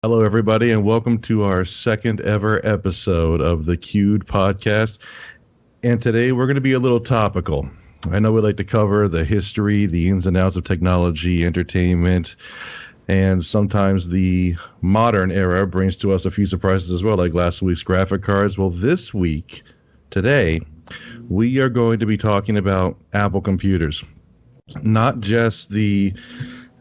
Hello, everybody, and welcome to our second ever episode of the Queued podcast. And today we're going to be a little topical. I know we like to cover the history, the ins and outs of technology, entertainment, and sometimes the modern era brings to us a few surprises as well, like last week's graphic cards. Well, this week, today, we are going to be talking about Apple computers, not just the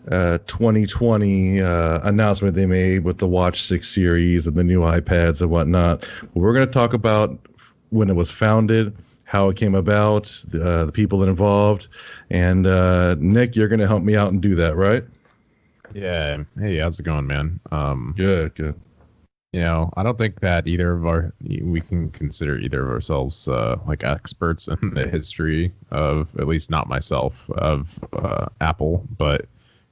2020 announcement they made with the Watch 6 series and the new iPads and whatnot. But we're going to talk about when it was founded, how it came about, the people involved. And Nick, you're going to help me out and do that, right? Yeah. Hey, how's it going, man? Good. I don't think that we can consider either of ourselves like experts in the history of, at least not myself, of Apple, but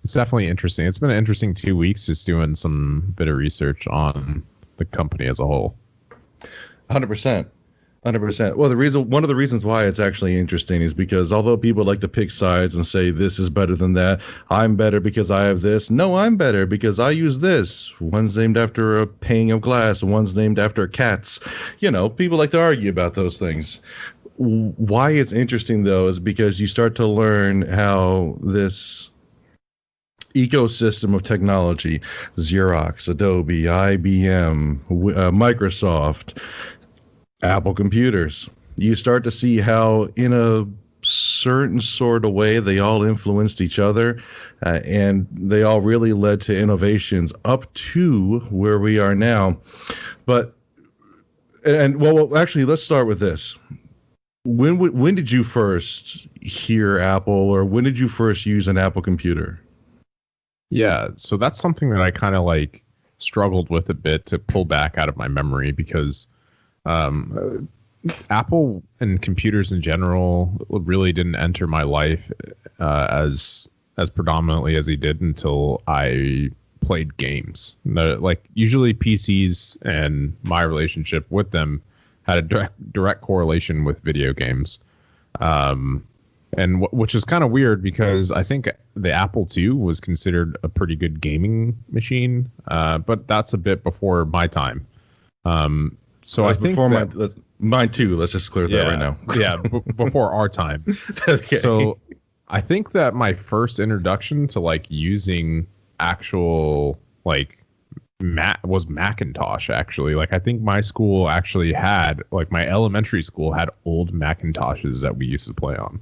it's definitely interesting. It's been an interesting 2 weeks just doing some bit of research on the company as a whole. 100%. 100%. Well, one of the reasons why it's actually interesting is because although people like to pick sides and say this is better than that, I'm better because I have this. No, I'm better because I use this. One's named after a pane of glass, and one's named after cats. People like to argue about those things. Why it's interesting though is because you start to learn how this ecosystem of technology, Xerox, Adobe, IBM, Microsoft, Apple computers, you start to see how in a certain sort of way they all influenced each other, and they all really led to innovations up to where we are now. Actually, let's start with this. When did you first hear Apple, or when did you first use an Apple computer? Yeah, so that's something that I kind of like struggled with a bit to pull back out of my memory because Apple and computers in general really didn't enter my life as predominantly as they did until I played games. Usually PCs and my relationship with them had a direct correlation with video games. Which is kind of weird because I think the Apple II was considered a pretty good gaming machine, but that's a bit before my time. So I think before mine too. Let's just clear that right now. Yeah, before our time. Okay. So I think that my first introduction to like using actual was Macintosh actually. Like I think my school actually had, like my elementary school had old Macintoshes that we used to play on.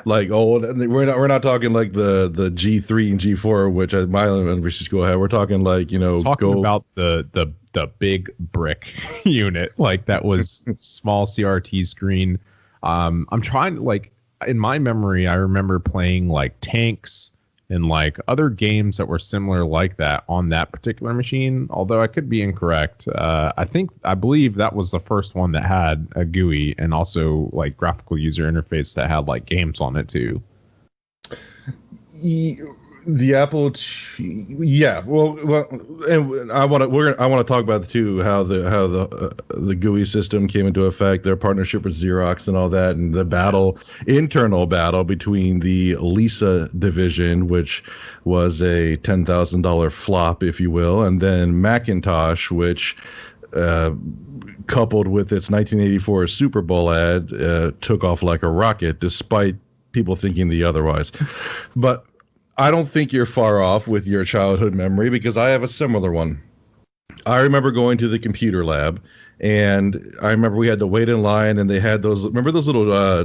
Like old, we're not talking like the G3 and G4, which my elementary school had. We're talking like about the big brick unit, like that was small CRT screen. I'm trying to, like, in my memory I remember playing like tanks and like other games that were similar like that on that particular machine, although I could be incorrect. I believe that was the first one that had a GUI and also like graphical user interface that had like games on it too. The Apple, yeah. Well, and I want to talk about too how the GUI system came into effect, their partnership with Xerox and all that, and the internal battle between the Lisa division, which was a $10,000 flop, if you will, and then Macintosh, which coupled with its 1984 Super Bowl ad, took off like a rocket, despite people thinking the otherwise. But I don't think you're far off with your childhood memory because I have a similar one. I remember going to the computer lab, and I remember we had to wait in line, and they had those little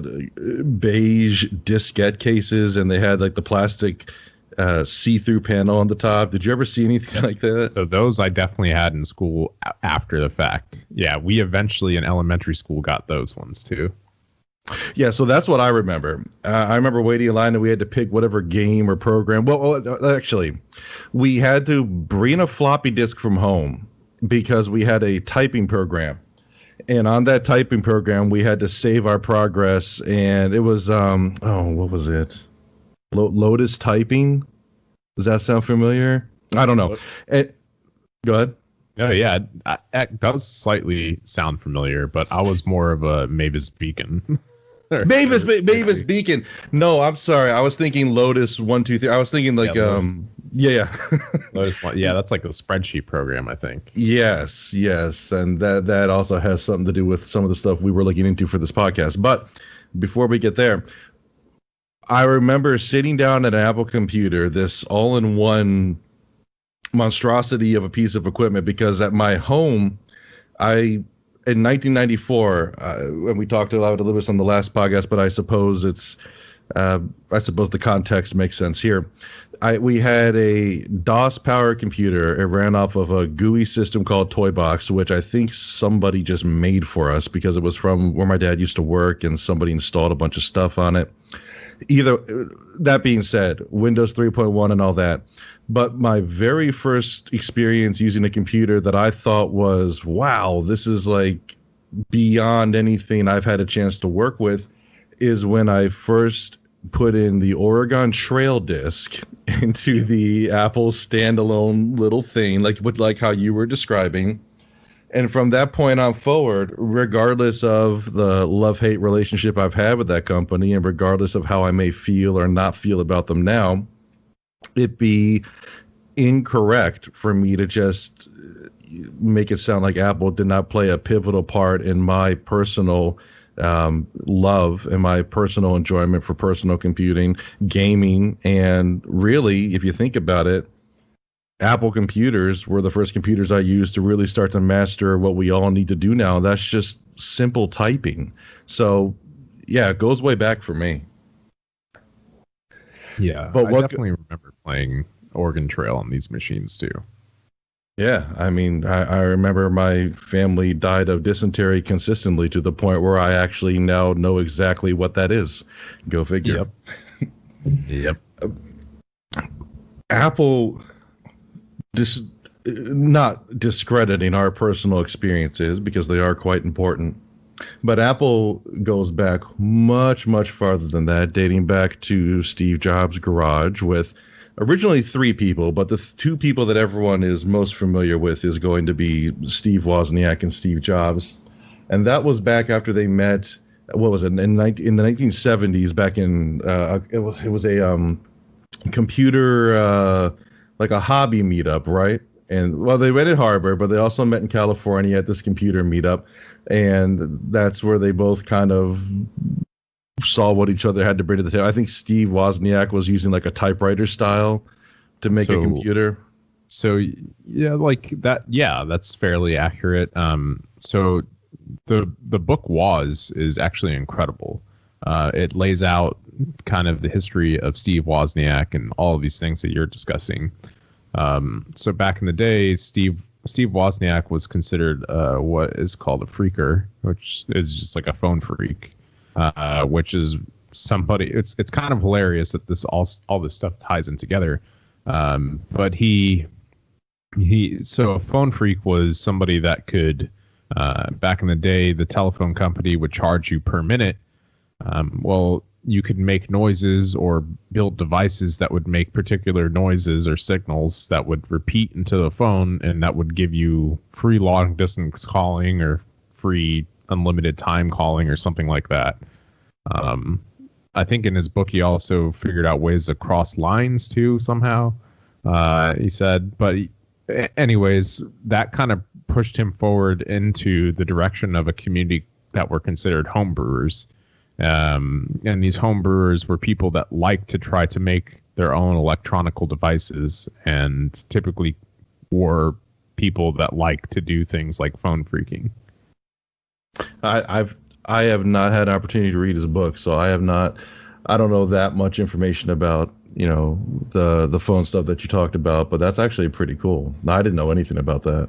beige diskette cases, and they had like the plastic see-through panel on the top. Did you ever see anything like that? So those I definitely had in school after the fact. Yeah, we eventually in elementary school got those ones too. Yeah, so that's what I remember. I remember waiting in line and we had to pick whatever game or program. Well, actually, we had to bring a floppy disk from home because we had a typing program. And on that typing program, we had to save our progress. And it was, what was it? Lotus Typing? Does that sound familiar? I don't know. Go ahead. Oh, yeah, it does slightly sound familiar, but I was more of a Mavis Beacon. Mavis Beacon. No, I'm sorry. I was thinking Lotus 1, 2, 3. I was thinking like Yeah. Yeah, that's like a spreadsheet program, I think. Yes, and that also has something to do with some of the stuff we were looking into for this podcast. But before we get there, I remember sitting down at an Apple computer, this all-in-one monstrosity of a piece of equipment, because at my home, in 1994, and we talked about it a little bit on the last podcast, but I suppose the context makes sense here. We had a DOS power computer. It ran off of a GUI system called Toybox, which I think somebody just made for us because it was from where my dad used to work, and somebody installed a bunch of stuff on it. Either that being said, Windows 3.1 and all that. But my very first experience using a computer that I thought was, wow, this is like beyond anything I've had a chance to work with, is when I first put in the Oregon Trail disk into the Apple standalone little thing, like how you were describing. And from that point on forward, regardless of the love-hate relationship I've had with that company, and regardless of how I may feel or not feel about them now, it'd be incorrect for me to just make it sound like Apple did not play a pivotal part in my personal love and my personal enjoyment for personal computing, gaming, and really, if you think about it, Apple computers were the first computers I used to really start to master what we all need to do now. That's just simple typing. So, yeah, it goes way back for me. Yeah, but I definitely remember playing Oregon Trail on these machines too. Yeah, I mean, I remember my family died of dysentery consistently to the point where I actually now know exactly what that is. Go figure. Yep. Apple, not discrediting our personal experiences because they are quite important, but Apple goes back much, much farther than that, dating back to Steve Jobs' garage with originally 3 people, but the 2 people that everyone is most familiar with is going to be Steve Wozniak and Steve Jobs. And that was back after they met, what was it, in the 1970s, back in, it was a computer, like a hobby meetup, right? And, well, they met at Harvard, but they also met in California at this computer meetup. And that's where they both kind of saw what each other had to bring to the table. I think Steve Wozniak was using like a typewriter style to make a computer. So yeah, like that. Yeah, that's fairly accurate. So the book Woz is actually incredible. It lays out kind of the history of Steve Wozniak and all of these things that you're discussing. So back in the day, Steve Wozniak was considered what is called a phreaker, which is just like a phone freak. Which is somebody. It's kind of hilarious that all this stuff ties in together. But so a phone freak was somebody that could back in the day, the telephone company would charge you per minute. Well, you could make noises or build devices that would make particular noises or signals that would repeat into the phone, and that would give you free long distance calling or free unlimited time calling or something like that. I think in his book he also figured out ways to cross lines too somehow. He said, but anyways, that kind of pushed him forward into the direction of a community that were considered homebrewers. And these homebrewers were people that like to try to make their own electronical devices, and typically were people that like to do things like phone freaking. I have not had an opportunity to read his book, so I don't know that much information about, the phone stuff that you talked about, but that's actually pretty cool. I didn't know anything about that.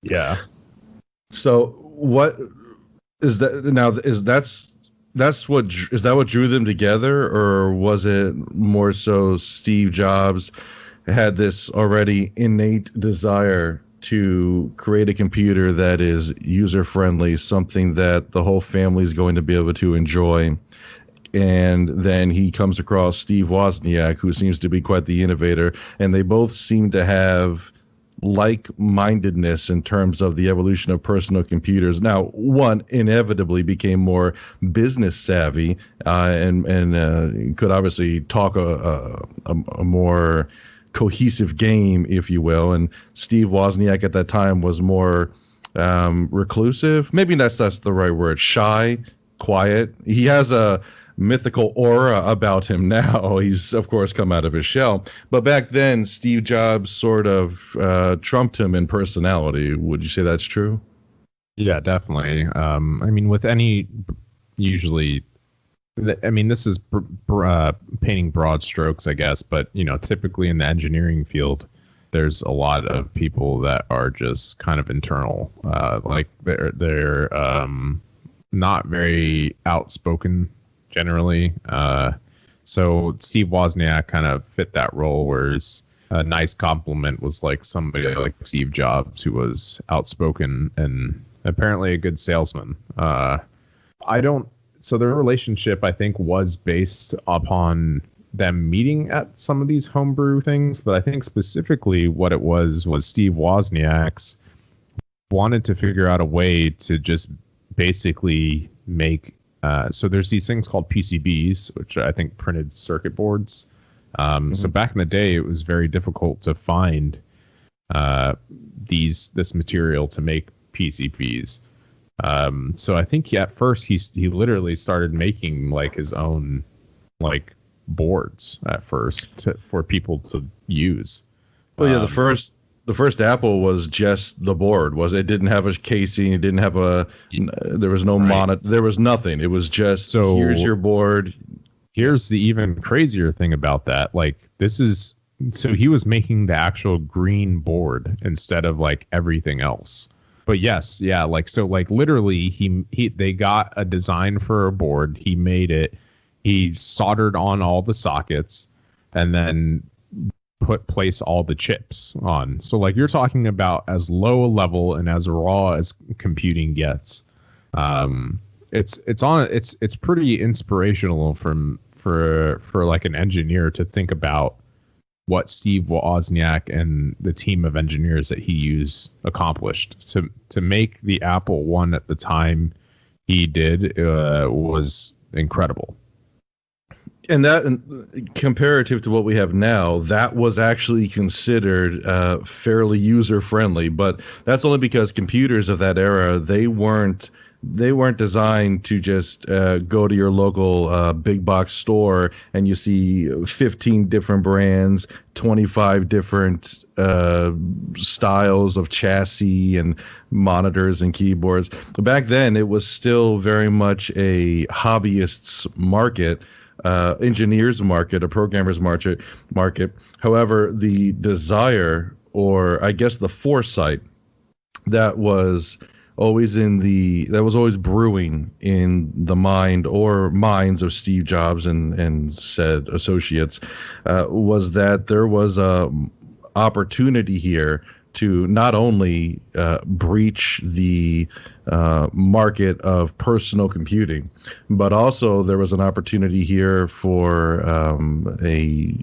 Yeah. So what is that now? Is that what drew them together, or was it more so Steve Jobs had this already innate desire to create a computer that is user-friendly, something that the whole family is going to be able to enjoy? And then he comes across Steve Wozniak, who seems to be quite the innovator, and they both seem to have like-mindedness in terms of the evolution of personal computers. Now, one inevitably became more business savvy and could obviously talk a more cohesive game, if you will. And Steve Wozniak at that time was more reclusive. Maybe that's the right word. Shy, quiet. He has a mythical aura about him now. He's of course come out of his shell, but back then Steve Jobs sort of trumped him in personality. Would you say that's true? Yeah, definitely. I mean, with any usually, I mean, this is painting broad strokes, I guess, but typically in the engineering field, there's a lot of people that are just kind of internal, like they're not very outspoken generally. So Steve Wozniak kind of fit that role, whereas a nice compliment was like somebody like Steve Jobs, who was outspoken and apparently a good salesman. So their relationship, I think, was based upon them meeting at some of these homebrew things, but I think specifically what it was Steve Wozniak's wanted to figure out a way to just basically make so there's these things called PCBs, which I think printed circuit boards. So back in the day, it was very difficult to find this material to make PCBs. So I think at first he literally started making like his own like boards at first for people to use. Well, yeah, the first Apple was just the board. It didn't have a casing, it didn't have there was no monitor, there was nothing. It was just here's your board. Here's the even crazier thing about that. Like so he was making the actual green board instead of like everything else. But yes, yeah, like literally they got a design for a board, he made it, he soldered on all the sockets, and then place all the chips on. So like you're talking about as low a level and as raw as computing gets. It's pretty inspirational for like an engineer to think about what Steve Wozniak and the team of engineers that he used accomplished to make the Apple One at the time he did was incredible. And that, comparative to what we have now, that was actually considered fairly user friendly. But that's only because computers of that era, they weren't designed to just go to your local big box store and you see 15 different brands, 25 different styles of chassis and monitors and keyboards. Back then, it was still very much a hobbyist's market. Engineers market, a programmer's market. However, the desire, or I guess the foresight, that was always brewing in the mind or minds of Steve Jobs and said associates, was that there was a opportunity here to not only breach the market of personal computing, but also there was an opportunity here for a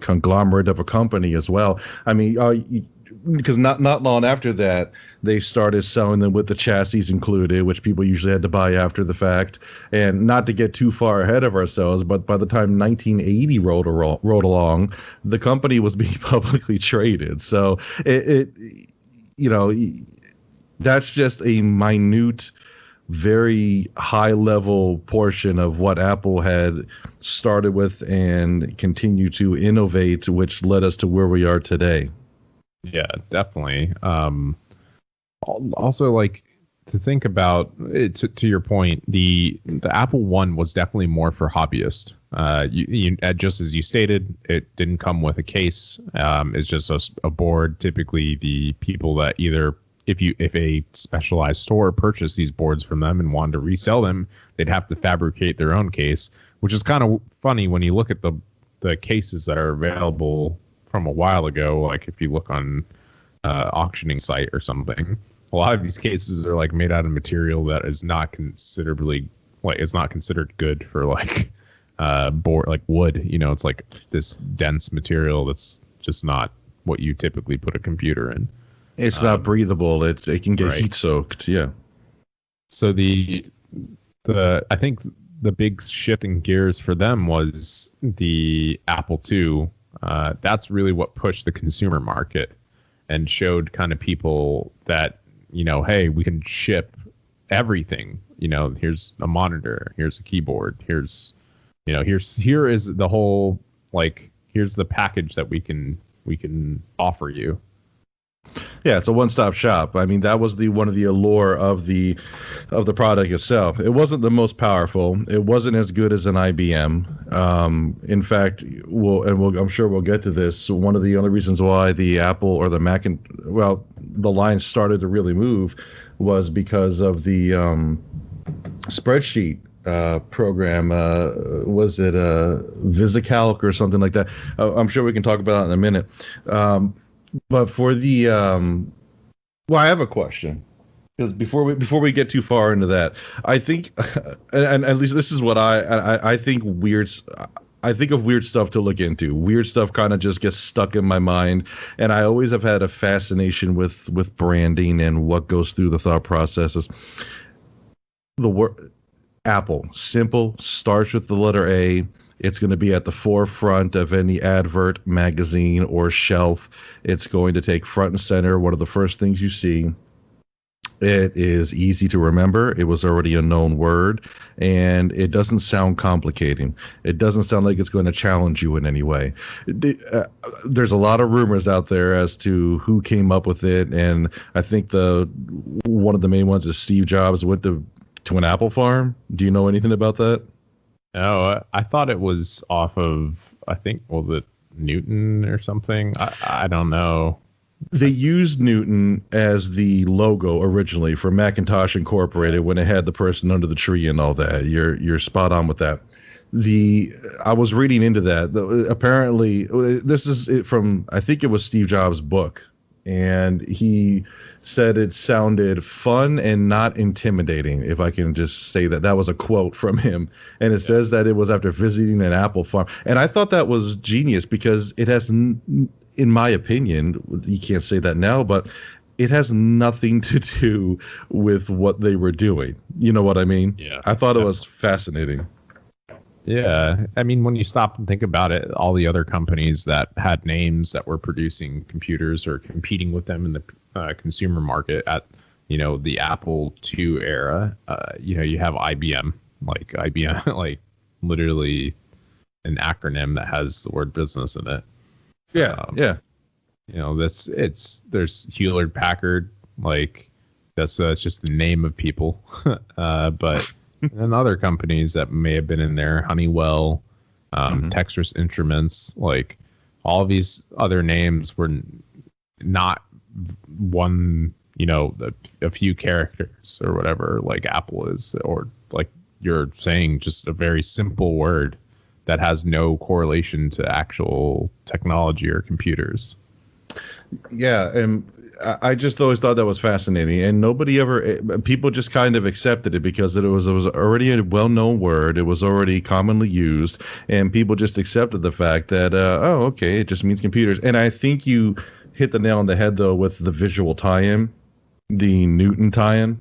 conglomerate of a company as well. I mean, because not long after that, they started selling them with the chassis included, which people usually had to buy after the fact. And not to get too far ahead of ourselves, but by the time 1980 rolled along, the company was being publicly traded. So that's just a minute, very high level portion of what Apple had started with and continued to innovate, which led us to where we are today. Yeah, definitely. Also, like, to think about it, to your point, the Apple One was definitely more for hobbyists. Just as you stated, it didn't come with a case. It's just a board. Typically, the people that either if a specialized store purchased these boards from them and wanted to resell them, they'd have to fabricate their own case, which is kind of funny when you look at the cases that are available from a while ago. Like if you look on auctioning site or something, a lot of these cases are like made out of material that is not considerably it's not considered good for like board, like wood. It's like this dense material that's just not what you typically put a computer in. It's not breathable. It can get heat soaked. Yeah. So I think the big shift in gears for them was the Apple II, That's really what pushed the consumer market and showed kind of people that, hey, we can ship everything. Here's a monitor, here's a keyboard, here is the whole, like, here's the package that we can offer you. Yeah, it's a one-stop shop. I mean, that was one of the allure of the product itself. It wasn't the most powerful. It wasn't as good as an IBM. In fact, I'm sure we'll get to this. One of the only reasons why the Apple or the Mac, the line started to really move was because of the spreadsheet program. Was it VisiCalc or something like that? I'm sure we can talk about it in a minute. But for the I have a question, because before we get too far into that, I think, and at least this is what I think I think of weird stuff to look into. Weird stuff kind of just gets stuck in my mind, and I always have had a fascination with branding and what goes through the thought processes. The word Apple, simple, starts with the letter A. It's going to be at the forefront of any advert, magazine, or shelf. It's going to take front and center, one of the first things you see. It is easy to remember. It was already a known word, and it doesn't sound complicating. It doesn't sound like it's going to challenge you in any way. There's a lot of rumors out there as to who came up with it, and I think one of the main ones is Steve Jobs went to an apple farm. Do you know anything about that? Oh, I thought it was off of, I think, was it Newton or something? I don't know. They used Newton as the logo originally for Macintosh Incorporated when it had the person under the tree and all that. You're spot on with that. I was reading into that. Apparently, this is it from, I think it was Steve Jobs' book, and he said it sounded fun and not intimidating, if I can just say that. That was a quote from him. And it says that it was after visiting an apple farm. And I thought that was genius because it has, in my opinion, you can't say that now, but it has nothing to do with what they were doing. You know what I mean? Yeah. I thought it was fascinating. Yeah. I mean, when you stop and think about it, all the other companies that had names that were producing computers or competing with them in the consumer market at, the Apple II era, you have IBM, like literally an acronym that has the word business in it. Yeah. Yeah. There's Hewlett Packard, like that's just the name of people. But and other companies that may have been in there, Honeywell, Texas Instruments, like all of these other names were not one, a few characters or whatever, like Apple is, or like you're saying, just a very simple word that has no correlation to actual technology or computers. Yeah, and I just always thought that was fascinating, and people just kind of accepted it because it was already a well-known word. It was already commonly used, and people just accepted the fact that, okay, it just means computers. And I think you hit the nail on the head, though, with the visual tie-in, the Newton tie-in.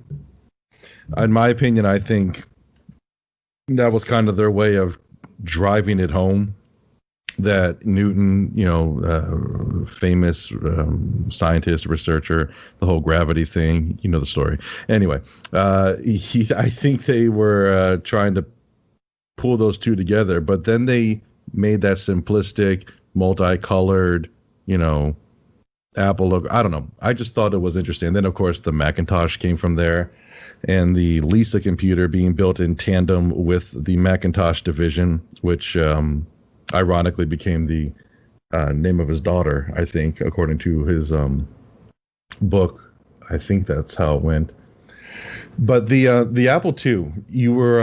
In my opinion, I think that was kind of their way of driving it home. That Newton, famous scientist, researcher, the whole gravity thing, the story. Anyway, I think they were trying to pull those two together, but then they made that simplistic, multicolored, Apple logo. I don't know. I just thought it was interesting. And then, of course, the Macintosh came from there, and the Lisa computer being built in tandem with the Macintosh division, which ironically became the name of his daughter, I think, according to his book. I think that's how it went. But the Apple II, you were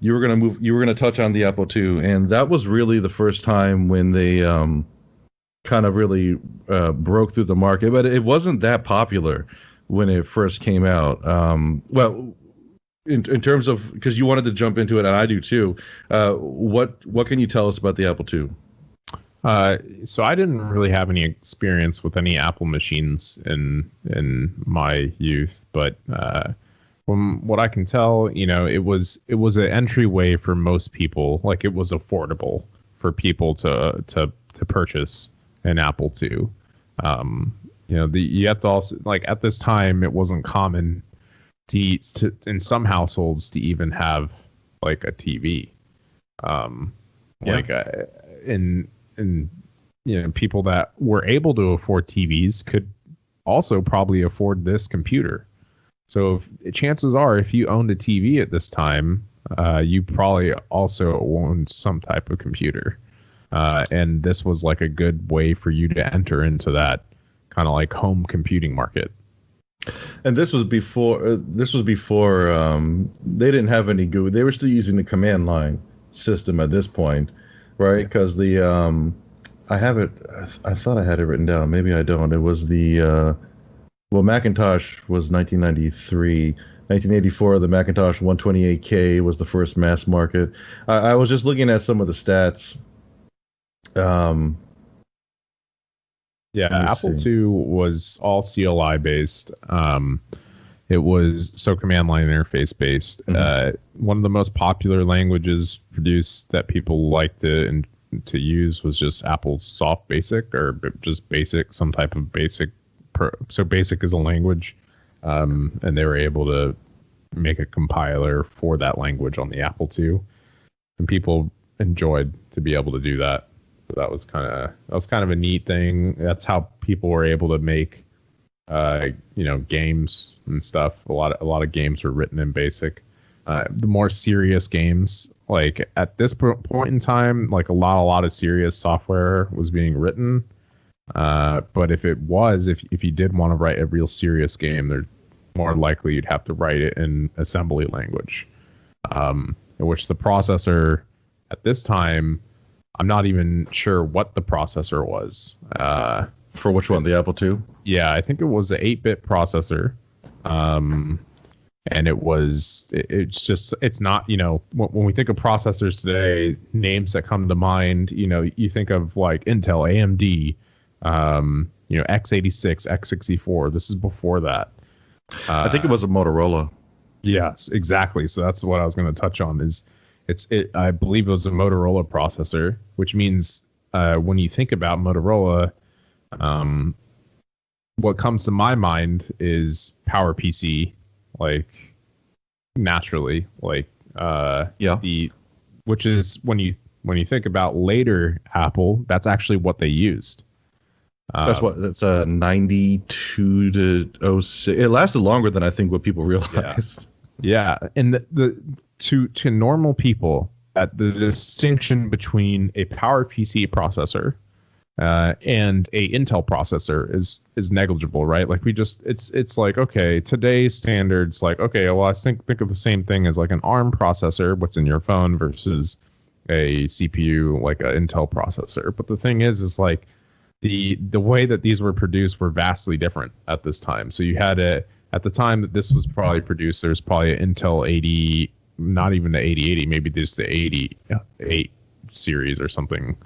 gonna touch on the Apple II, and that was really the first time when they kind of really broke through the market. But it wasn't that popular when it first came out. In terms of, because you wanted to jump into it, and I do too. What can you tell us about the Apple II? So I didn't really have any experience with any Apple machines in my youth, but from what I can tell, it was an entryway for most people. Like, it was affordable for people to to purchase an Apple II. You have to also, like, at this time, it wasn't common in some households to even have like a TV. Like in people that were able to afford TVs could also probably afford this computer. So chances are, if you owned a TV at this time, you probably also owned some type of computer. And this was like a good way for you to enter into that kind of like home computing market. And this was before. They didn't have any GUI. They were still using the command line system at this point, right? Because I have it. I thought I had it written down. Maybe I don't. It was Macintosh was 1993. 1984, the Macintosh 128K was the first mass market. I was just looking at some of the stats. Apple II was all CLI based. It was command line interface based. Mm-hmm. One of the most popular languages produced that people liked to use was just Apple's Soft Basic, or just Basic, some type of Basic. So Basic is a language, and they were able to make a compiler for that language on the Apple II, and people enjoyed to be able to do that. So that was kind of a neat thing. That's how people were able to make, games and stuff. A lot of games were written in Basic. The more serious games, like at this point in time, like a lot of serious software was being written. But if you did want to write a real serious game, they're more likely you'd have to write it in assembly language, in which the processor at this time, I'm not even sure what the processor was. For which one? The Apple II? Yeah, I think it was an 8-bit processor. And it's not, when we think of processors today, names that come to mind, you think of like Intel, AMD, x86, x64. This is before that. I think it was a Motorola. Yes, exactly. So that's what I was going to touch on I believe it was a Motorola processor, which means when you think about Motorola, what comes to my mind is PowerPC, like naturally, like which is when you think about later Apple, that's actually what they used. That's a 92 to 06. It lasted longer than I think what people realized. Yeah, and to normal people, the distinction between a PowerPC processor and a Intel processor is negligible, right? Like it's like, okay, today's standards, like, okay, well, I think of the same thing as like an ARM processor, what's in your phone, versus a CPU like an Intel processor. But the thing is like the way that these were produced were vastly different at this time. So you had at the time that this was probably produced, there's probably an Intel 80, not even the 8080, maybe just the 88 series or something.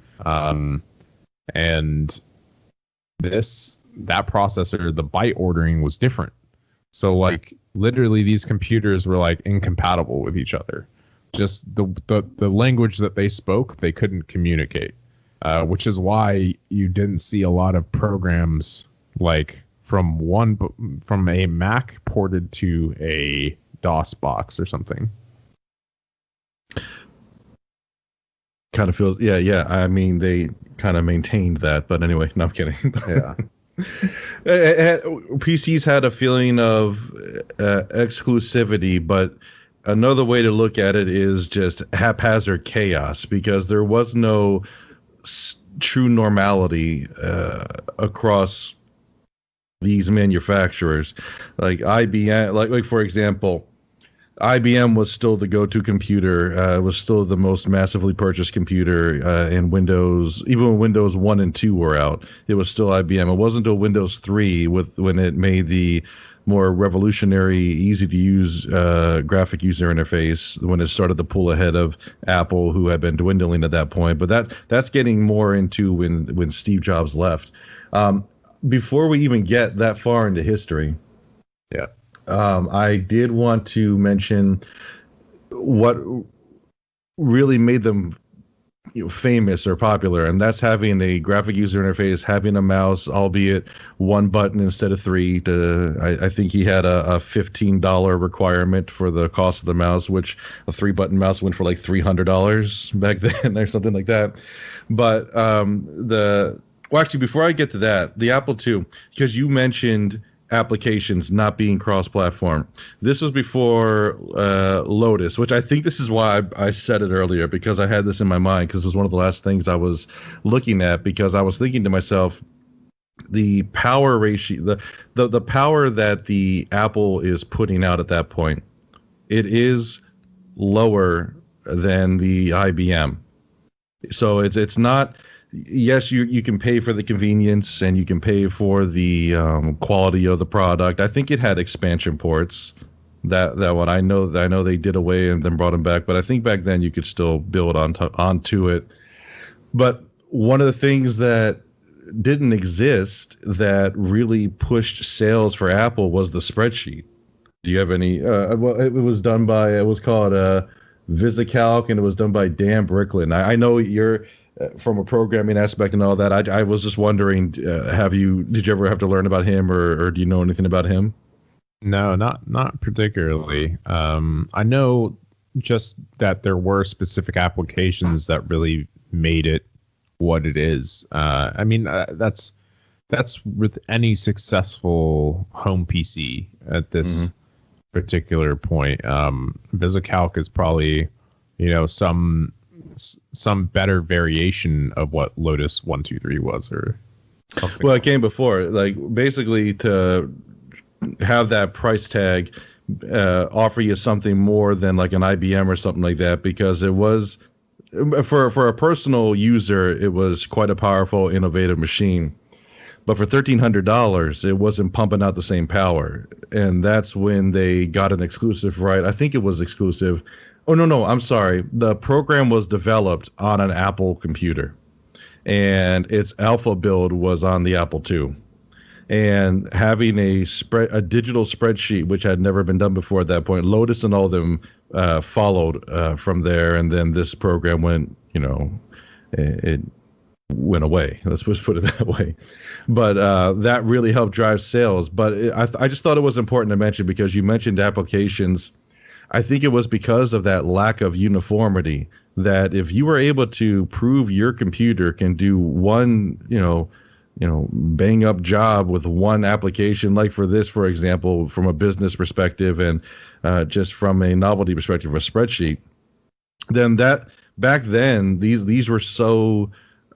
And that processor, the byte ordering was different. So like literally these computers were like incompatible with each other. Just the language that they spoke, they couldn't communicate, which is why you didn't see a lot of programs like from a Mac ported to a DOS box or something. Kind of feels, yeah. I mean, they kind of maintained that, but anyway, no, I'm kidding. Yeah. PCs had a feeling of exclusivity, but another way to look at it is just haphazard chaos, because there was no true normality across these manufacturers. Like IBM, like for example, IBM was still the go-to computer. It was still the most massively purchased computer in Windows. Even when Windows 1 and 2 were out, it was still IBM. It wasn't until Windows 3 when it made the more revolutionary, easy-to-use graphic user interface, when it started to pull ahead of Apple, who had been dwindling at that point. But that's getting more into when Steve Jobs left. Before we even get that far into history, I did want to mention what really made them famous or popular, and that's having a graphic user interface, having a mouse, albeit one button instead of three. I think he had a $15 requirement for the cost of the mouse, which a 3-button mouse went for like $300 back then or something like that. But well, actually, before I get to that, the Apple II, because you mentioned applications not being cross-platform. This was before Lotus, which I think this is why I said it earlier, because I had this in my mind, because it was one of the last things I was looking at, because I was thinking to myself, the power ratio, the power that the Apple is putting out at that point, it is lower than the IBM. So it's not. Yes, you can pay for the convenience and you can pay for the quality of the product. I think it had expansion ports. That one I know they did away and then brought them back, but I think back then you could still build onto it. But one of the things that didn't exist that really pushed sales for Apple was the spreadsheet. Do you have any? Well, it was called VisiCalc, and it was done by Dan Bricklin. I know you're from a programming aspect and all that. I was just wondering, did you ever have to learn about him, or do you know anything about him? No, not particularly. I know just that there were specific applications that really made it what it is. I mean, that's with any successful home PC at this particular point. VisiCalc is probably, some better variation of what Lotus 1-2-3 was, or something. Well, it came before, like basically to have that price tag offer you something more than like an IBM or something like that, because it was for a personal user, it was quite a powerful, innovative machine. But for $1,300, it wasn't pumping out the same power, and that's when they got an exclusive right. I think it was exclusive. Oh, no, I'm sorry. The program was developed on an Apple computer, and its alpha build was on the Apple II. And having a digital spreadsheet, which had never been done before at that point, Lotus and all of them followed from there, and then this program went, it went away. Let's just put it that way. But that really helped drive sales. But I just thought it was important to mention, because you mentioned applications. I think it was because of that lack of uniformity, that if you were able to prove your computer can do one, bang up job with one application, like for this, for example, from a business perspective and just from a novelty perspective, a spreadsheet, then that back then, these were so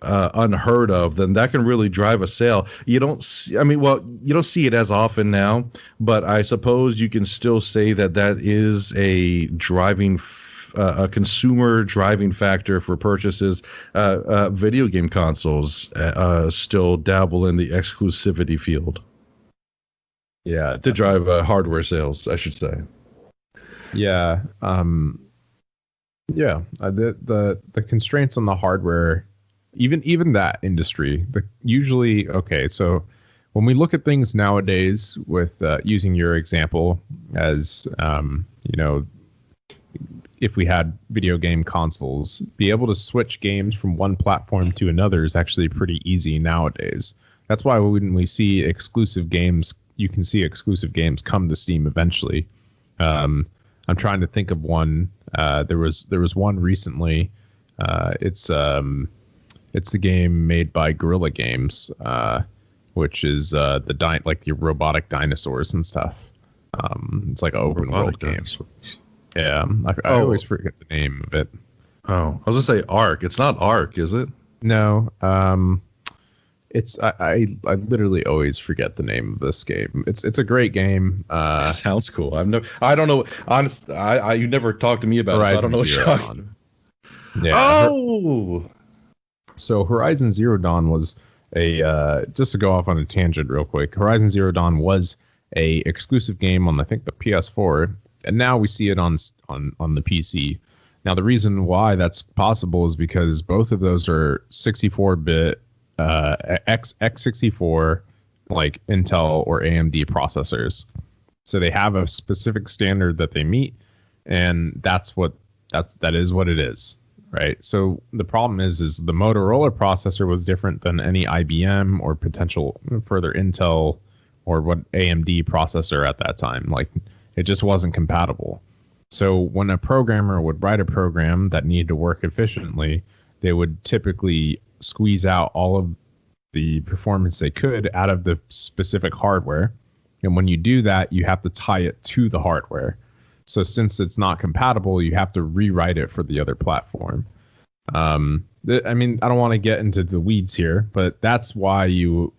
unheard of, then that can really drive a sale. You don't see it as often now, but I suppose you can still say that is a driving a consumer driving factor for purchases. Video game consoles still dabble in the exclusivity field. Yeah, to drive hardware sales, I should say. Yeah. The constraints on the hardware, even that industry, usually, okay, so when we look at things nowadays with using your example as, if we had video game consoles, be able to switch games from one platform to another is actually pretty easy nowadays. That's why when we see exclusive games, you can see exclusive games come to Steam eventually. I'm trying to think of one. There was one recently. It's the game made by Guerrilla Games, which is like the robotic dinosaurs and stuff. It's like an open world game. Yeah, I always forget the name of it. Oh, I was gonna say Ark. It's not Ark, is it? No. It's I literally always forget the name of this game. It's a great game. Sounds cool. I don't know. Honestly, you never talked to me about it, so I don't know what you're talking. Yeah. Oh. So Horizon Zero Dawn was just to go off on a tangent real quick. Horizon Zero Dawn was a exclusive game on, I think, the PS4, and now we see it on the PC. Now the reason why that's possible is because both of those are 64-bit x64 like Intel or AMD processors. So they have a specific standard that they meet, and that is what it is. right? So the problem is the Motorola processor was different than any IBM or potential further Intel or what AMD processor at that time. Like it just wasn't compatible. So when a programmer would write a program that needed to work efficiently, they would typically squeeze out all of the performance they could out of the specific hardware. And when you do that, you have to tie it to the hardware. So since it's not compatible, you have to rewrite it for the other platform. I mean, I don't want to get into the weeds here, but that's why you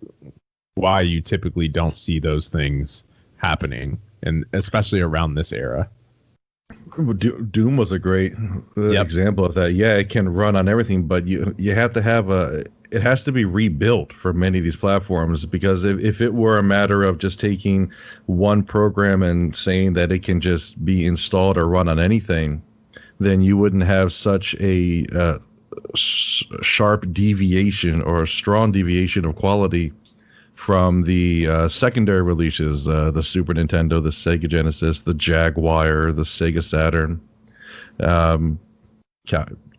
typically don't see those things happening, and especially around this era. Doom was a great example of that. Yeah, it can run on everything, but you have to have it has to be rebuilt for many of these platforms, because if it were a matter of just taking one program and saying that it can just be installed or run on anything, then you wouldn't have such a sharp deviation or a strong deviation of quality from the secondary releases, the Super Nintendo, the Sega Genesis, the Jaguar, the Sega Saturn,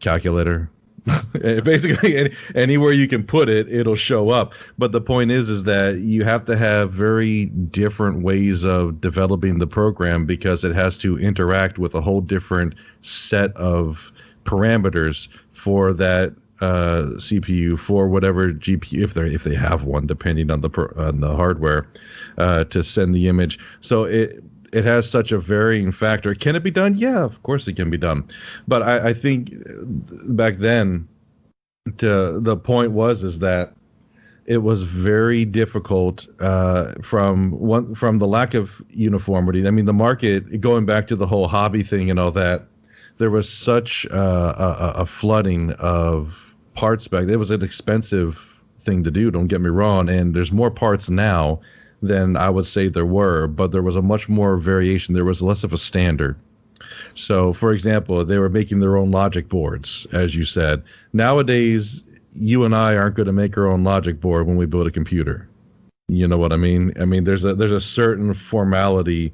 calculator. Basically, anywhere you can put it, it'll show up. But the point is that you have to have very different ways of developing the program, because it has to interact with a whole different set of parameters for that CPU, for whatever GPU, if they have one, depending on the hardware, to send the image. So it has such a varying factor. Can it be done? Yeah, of course it can be done. But I think back then, the point is that it was very difficult from the lack of uniformity. I mean, the market, going back to the whole hobby thing and all that, there was such a flooding of parts back then. It was an expensive thing to do, don't get me wrong, and there's more parts now than I would say there were, but there was a much more variation. There was less of a standard. So, for example, they were making their own logic boards, as you said. Nowadays, you and I aren't going to make our own logic board when we build a computer. You know what I mean? I mean, there's a certain formality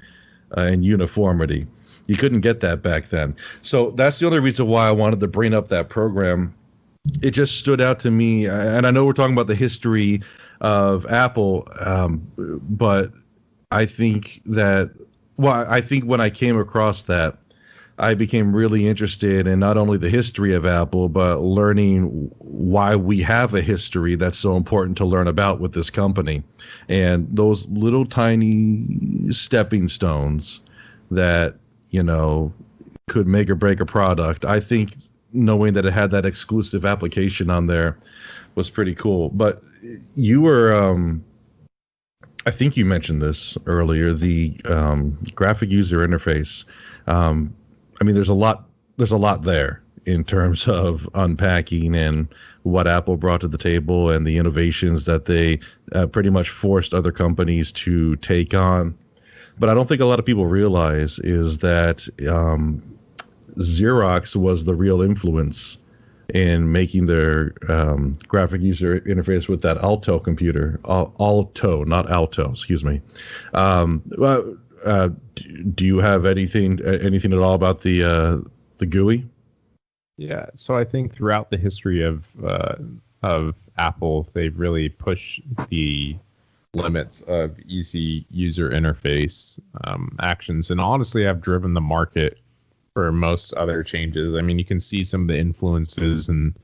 and uniformity. You couldn't get that back then. So that's the only reason why I wanted to bring up that program. It just stood out to me, and I know we're talking about the history of Apple, but I think when I came across that, I became really interested in not only the history of Apple, but learning why we have a history that's so important to learn about with this company, and those little tiny stepping stones that, could make or break a product. I think knowing that it had that exclusive application on there was pretty cool. But you were, I think you mentioned this earlier, the graphic user interface. I mean, there's a lot there in terms of unpacking and what Apple brought to the table and the innovations that they pretty much forced other companies to take on. But I don't think a lot of people realize is that Xerox was the real influence in making their graphic user interface with that Alto computer. Alto, not Alto, excuse me. Do you have anything at all about the GUI? Yeah, so I think throughout the history of Apple, they've really pushed the limits of easy user interface actions, and honestly, I've driven the market for most other changes. I mean, you can see some of the influences in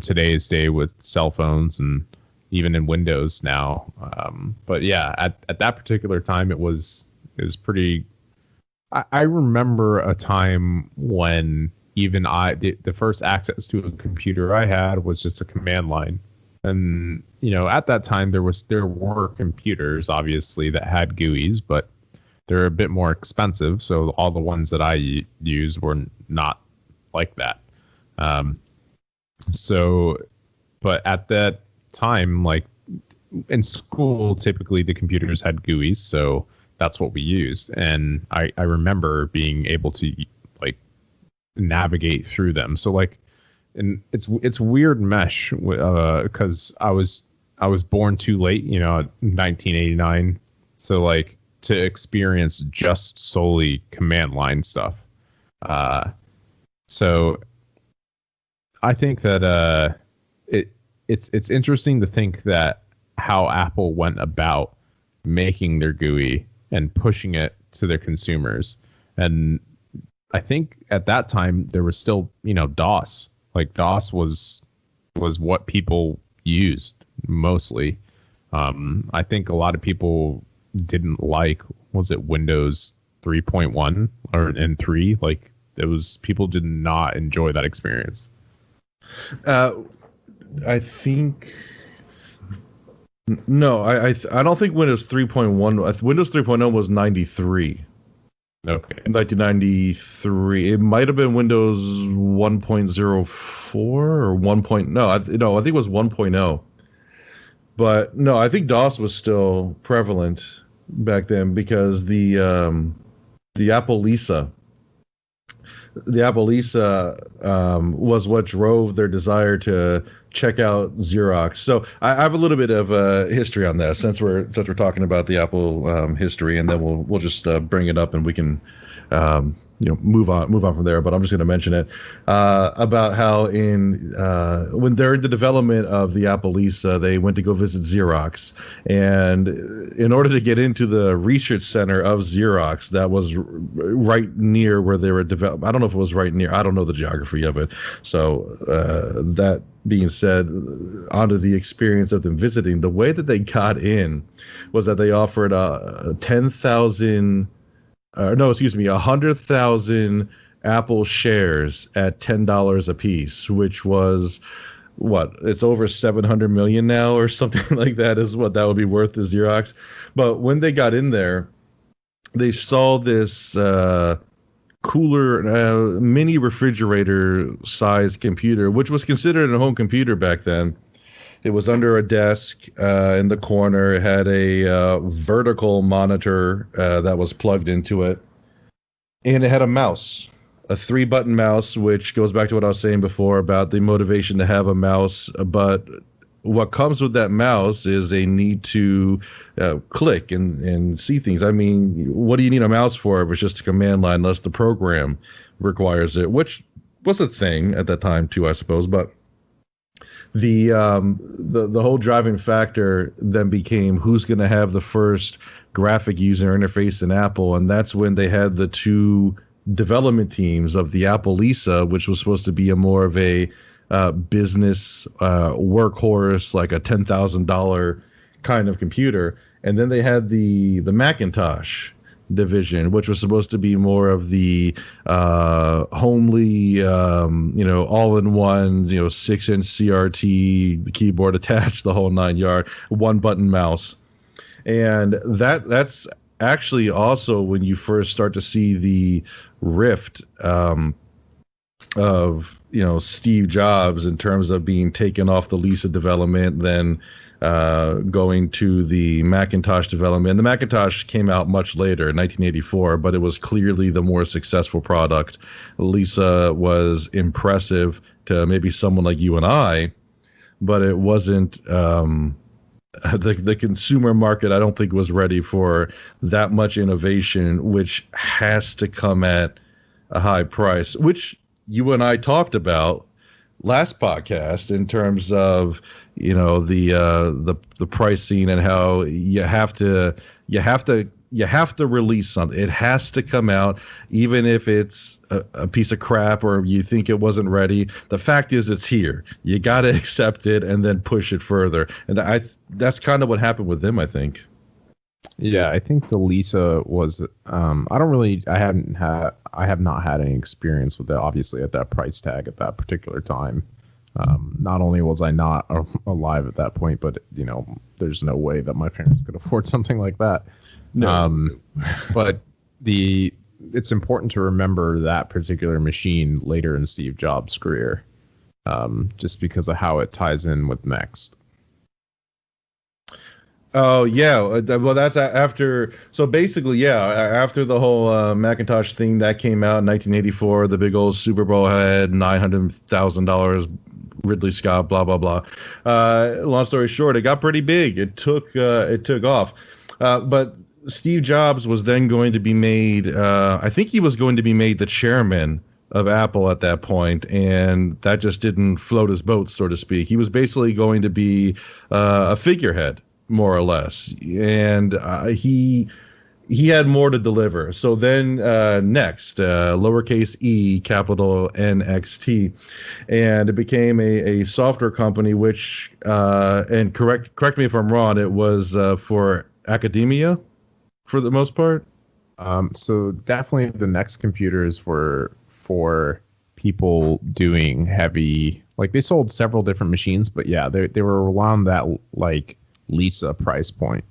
today's day with cell phones and even in Windows now. But yeah, at that particular time, it was pretty. I remember a time when even the first access to a computer I had was just a command line. And, at that time there were computers obviously that had GUIs, but they're a bit more expensive. So all the ones that I used were not like that. But at that time, like in school, typically the computers had GUIs. So that's what we used. And I remember being able to like navigate through them. So like, and it's weird mesh because I was born too late, 1989. So like to experience just solely command line stuff. So I think that it's interesting to think that how Apple went about making their GUI and pushing it to their consumers. And I think at that time there was still, DOS. Like DOS was what people used mostly. I think a lot of people didn't like, was it Windows 3.1 or and 3? Like it was, people did not enjoy that experience. I think no, I don't think Windows 3.1. Windows 3.0 was 93. Okay. 1993. It might have been Windows 1.04 or 1. No, I think it was 1.0. But no, I think DOS was still prevalent back then because the Apple Lisa. The Apple Lisa was what drove their desire to check out Xerox. So I have a little bit of history on that since we're talking about the Apple history, and then we'll just bring it up and we can move on from there. But I'm just going to mention it about how when they're in the development of the Apple Lisa, they went to go visit Xerox, and in order to get into the research center of Xerox, that was right near where they were developed. I don't know if it was right near. I don't know the geography of it. So that being said, onto the experience of them visiting, the way that they got in was that they offered 100,000 Apple shares at $10 a piece, which was what? It's over 700 million now or something like that is what that would be worth to Xerox. But when they got in there, they saw this cooler mini refrigerator sized computer, which was considered a home computer back then. It was under a desk in the corner. It had a vertical monitor that was plugged into it. And it had a mouse, a 3-button mouse, which goes back to what I was saying before about the motivation to have a mouse. But what comes with that mouse is a need to click and see things. I mean, what do you need a mouse for if it's just a command line unless the program requires it, which was a thing at that time too, I suppose. But the whole driving factor then became who's going to have the first graphic user interface in Apple, and that's when they had the two development teams of the Apple Lisa, which was supposed to be a more of a business workhorse, like a $10,000 kind of computer, and then they had the Macintosh division, which was supposed to be more of the homely, all-in-one, 6-inch CRT, the keyboard attached, the whole 9 yard, 1-button mouse. And that's actually also when you first start to see the rift of Steve Jobs in terms of being taken off the Lisa development, then going to the Macintosh development. The Macintosh came out much later, in 1984, but it was clearly the more successful product. Lisa was impressive to maybe someone like you and I, but it wasn't the consumer market. I don't think was ready for that much innovation, which has to come at a high price, which you and I talked about last podcast in terms of the pricing and how you have to release something. It has to come out, even if it's a piece of crap or you think it wasn't ready. The fact is, it's here. You got to accept it and then push it further. And that's kind of what happened with them, I think. Yeah, I think the Lisa was. I have not had any experience with it. Obviously, at that price tag at that particular time. Not only was I not alive at that point, but there's no way that my parents could afford something like that. No. But it's important to remember that particular machine later in Steve Jobs' career, just because of how it ties in with Next. Oh yeah, well that's after. So basically, yeah, after the whole Macintosh thing that came out in 1984, the big old Super Bowl had $900,000. Ridley Scott, blah blah blah. Long story short, it got pretty big. It took off, but Steve Jobs was then going to be made. I think he was going to be made the chairman of Apple at that point, and that just didn't float his boat, so to speak. He was basically going to be a figurehead, more or less, and he had more to deliver. So then next, lowercase e, capital NXT, and it became a software company, which and correct me if I'm wrong, it was for academia for the most part. So definitely the Next computers were for people doing heavy, like they sold several different machines, but yeah, they were around that like Lisa price point.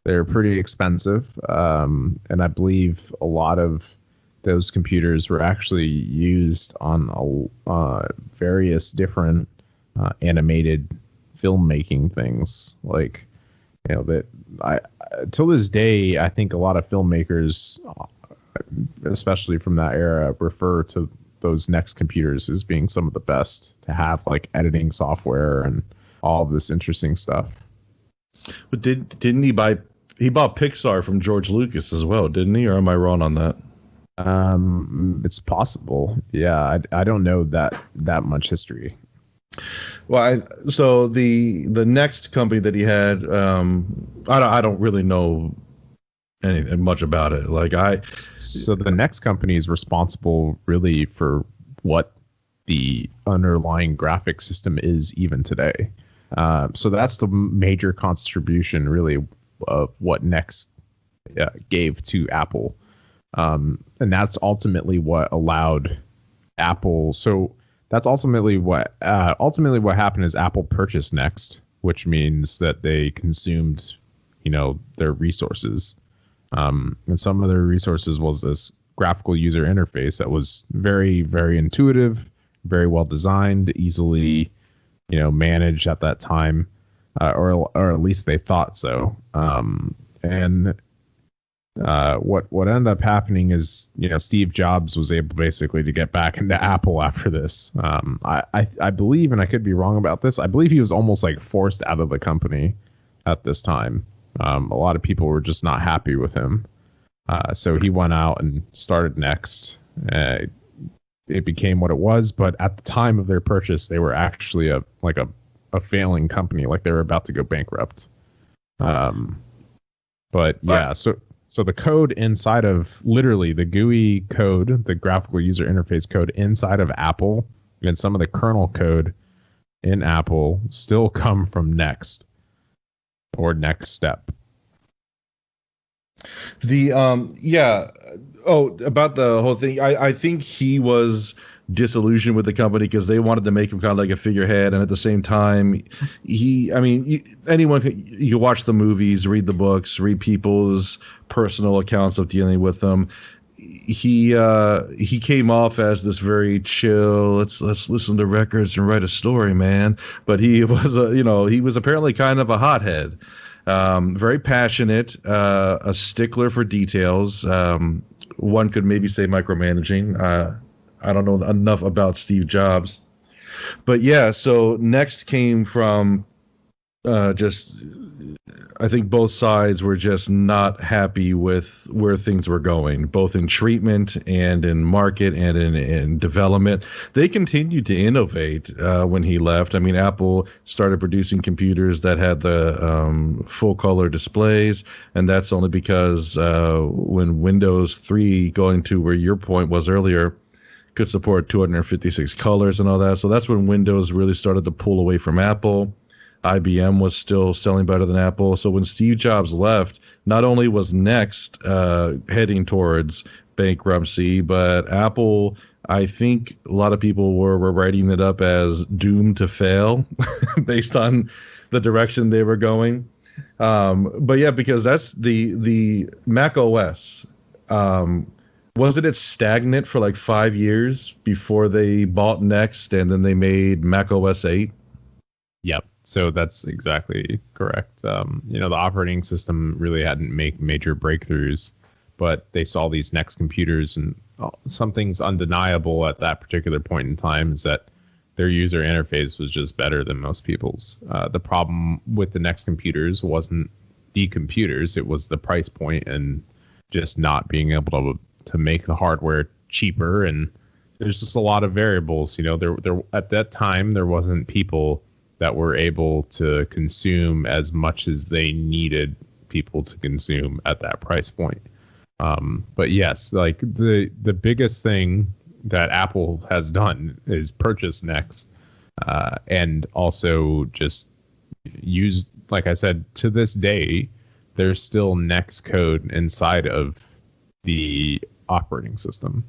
They're pretty expensive, and I believe a lot of those computers were actually used on various different animated filmmaking things. Like, that I till this day, I think a lot of filmmakers, especially from that era, refer to those Next computers as being some of the best to have, like editing software and all of this interesting stuff. But didn't he bought Pixar from George Lucas as well, didn't he? Or am I wrong on that? It's possible. Yeah, I don't know that much history. Well, so the next company that he had, I don't really know anything much about it. So the Next company is responsible really for what the underlying graphic system is even today. So that's the major contribution, really, of what Next gave to Apple, and that's ultimately what allowed Apple. So that's ultimately what happened is Apple purchased Next, which means that they consumed, their resources, and some of their resources was this graphical user interface that was very, very intuitive, very well designed, easily, managed at that time. Or at least they thought so. And what ended up happening is, Steve Jobs was able basically to get back into Apple after this. I believe, and I could be wrong about this, I believe he was almost like forced out of the company at this time. A lot of people were just not happy with him. So he went out and started Next. It became what it was, but at the time of their purchase, they were actually a failing company, like they were about to go bankrupt. But yeah, so the code inside of, literally the GUI code, the graphical user interface code inside of Apple, and some of the kernel code in Apple still come from Next or Next Step. About the whole thing, I think he was disillusioned with the company because they wanted to make him kind of like a figurehead, and at the same time, anyone you watch the movies, read the books, read people's personal accounts of dealing with them. He came off as this very chill, let's listen to records and write a story, man. But he was apparently kind of a hothead, very passionate, a stickler for details. One could maybe say micromanaging. I don't know enough about Steve Jobs, but yeah. So Next came from I think both sides were just not happy with where things were going, both in treatment and in market and in development. They continued to innovate when he left. I mean, Apple started producing computers that had the full color displays, and that's only because when Windows 3, going to where your point was earlier, could support 256 colors and all that. So that's when Windows really started to pull away from Apple. IBM was still selling better than Apple. So when Steve Jobs left, not only was Next heading towards bankruptcy, but Apple, I think a lot of people were writing it up as doomed to fail based on the direction they were going. But yeah, because that's the Mac OS. Wasn't it stagnant for like 5 years before they bought Next and then they made Mac OS 8? Yep. So that's exactly correct. The operating system really hadn't made major breakthroughs, but they saw these Next computers, and something's undeniable at that particular point in time is that their user interface was just better than most people's. The problem with the Next computers wasn't the computers, it was the price point and just not being able to make the hardware cheaper and there's just a lot of variables. You know, there at that time there wasn't people that were able to consume as much as they needed people to consume at that price point. But yes, like the biggest thing that Apple has done is purchase Next, and also just use, like I said, to this day, there's still Next code inside of the operating system.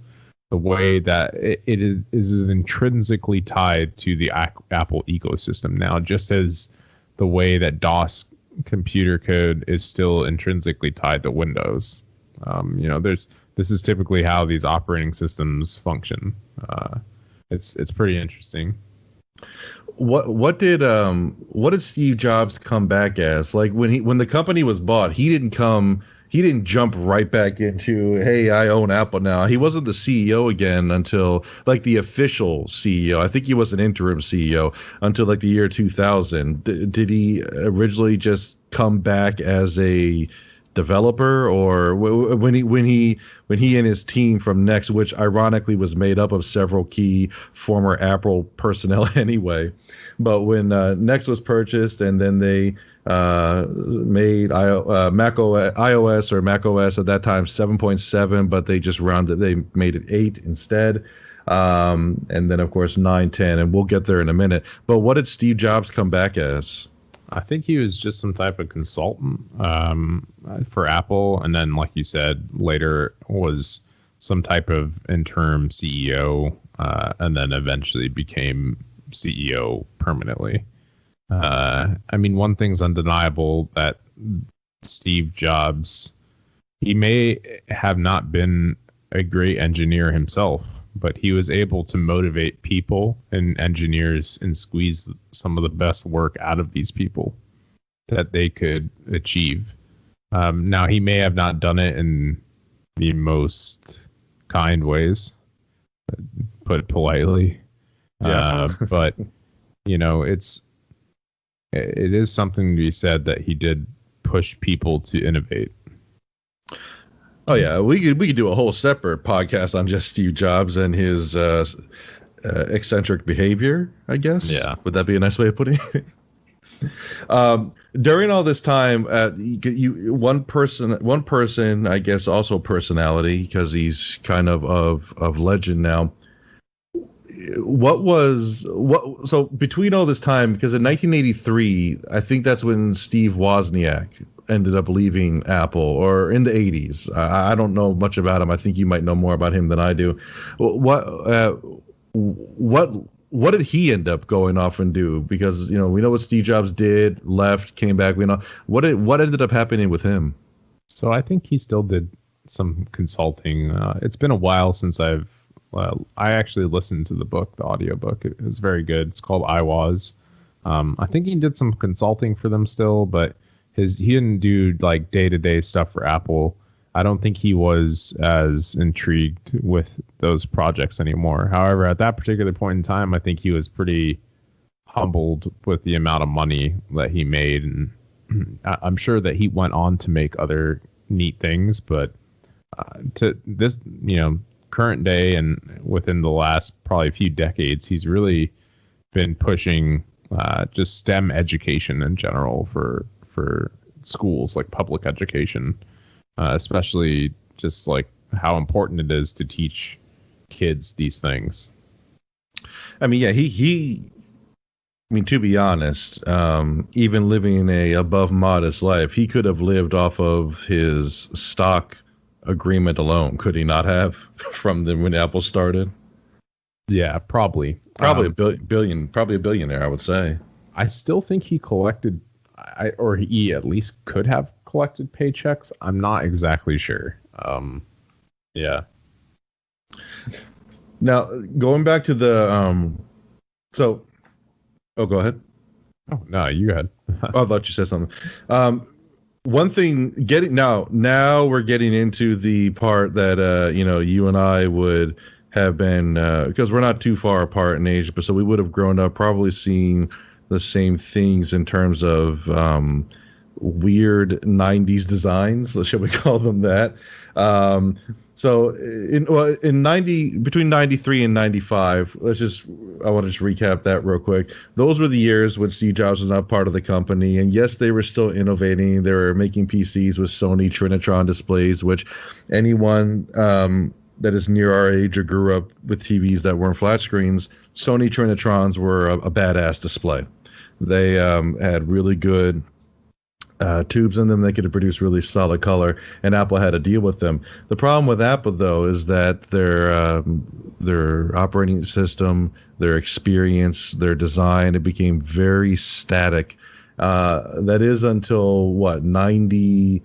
The way that it is intrinsically tied to the Apple ecosystem now, just as the way that DOS computer code is still intrinsically tied to Windows. You know, this is typically how these operating systems function. It's pretty interesting. What did Steve Jobs come back as? Like when the company was bought, he didn't jump right back into, hey, I own Apple now. He wasn't the CEO again until like the official CEO. I think he was an interim CEO until like the year 2000. Did he originally just come back as a developer, or when he and his team from Next, which ironically was made up of several key former Apple personnel anyway, but when Next was purchased and then they made iOS or Mac OS at that time 7.7, but they just they made it 8 instead, and then of course 9, 10, and we'll get there in a minute. But what did Steve Jobs come back as? I think he was just some type of consultant for Apple, and then, like you said, later was some type of interim CEO, and then eventually became CEO permanently. I mean, one thing's undeniable, that Steve Jobs, he may have not been a great engineer himself, but he was able to motivate people and engineers and squeeze some of the best work out of these people that they could achieve. Now, he may have not done it in the most kind ways, put it politely. Yeah. But, you know, it is something to be said that he did push people to innovate. Oh yeah, we could do a whole separate podcast on just Steve Jobs and his eccentric behavior, I guess. Yeah. Would that be a nice way of putting it? During all this time, one person, I guess, also personality, because he's kind of legend now. So between all this time, because in 1983, I think that's when Steve Wozniak ended up leaving Apple, or in the 80s. I don't know much about him. I think you might know more about him than I do. What did he end up going off and do? Because, you know, we know what Steve Jobs did, left, came back. We know what ended up happening with him. So I think he still did some consulting. It's been a while since I actually listened to the book, the audiobook. It was very good. It's called I Was. I think he did some consulting for them still, but he didn't do like day-to-day stuff for Apple. I don't think he was as intrigued with those projects anymore. However, at that particular point in time, I think he was pretty humbled with the amount of money that he made. And I'm sure that he went on to make other neat things, but to this, you know, current day and within the last probably few decades, he's really been pushing just STEM education in general for schools, like public education, especially just like how important it is to teach kids these things. I mean, yeah, I mean, to be honest, even living a above modest life, he could have lived off of his stock agreement alone, could he not have, from when Apple started? Yeah, probably a billionaire, I would say. I still think he collected, or he at least could have collected paychecks. I'm not exactly sure. Yeah. Now, going back to the go ahead. Oh no, you go ahead. I thought you said something. One thing, now we're getting into the part that you and I would have been, because we're not too far apart in age, but so we would have grown up probably seeing the same things in terms of weird 90s designs, shall we call them that. So in 90 between 93 and 95, I want to just recap that real quick. Those were the years when Steve Jobs was not part of the company, and yes, they were still innovating. They were making PCs with Sony Trinitron displays, which anyone that is near our age or grew up with TVs that weren't flat screens, Sony Trinitrons were a badass display. They had really good tubes in them. They could produce really solid color, and Apple had to deal with them. The problem with Apple, though, is that their operating system, their experience, their design, it became very static. That is until what, 98.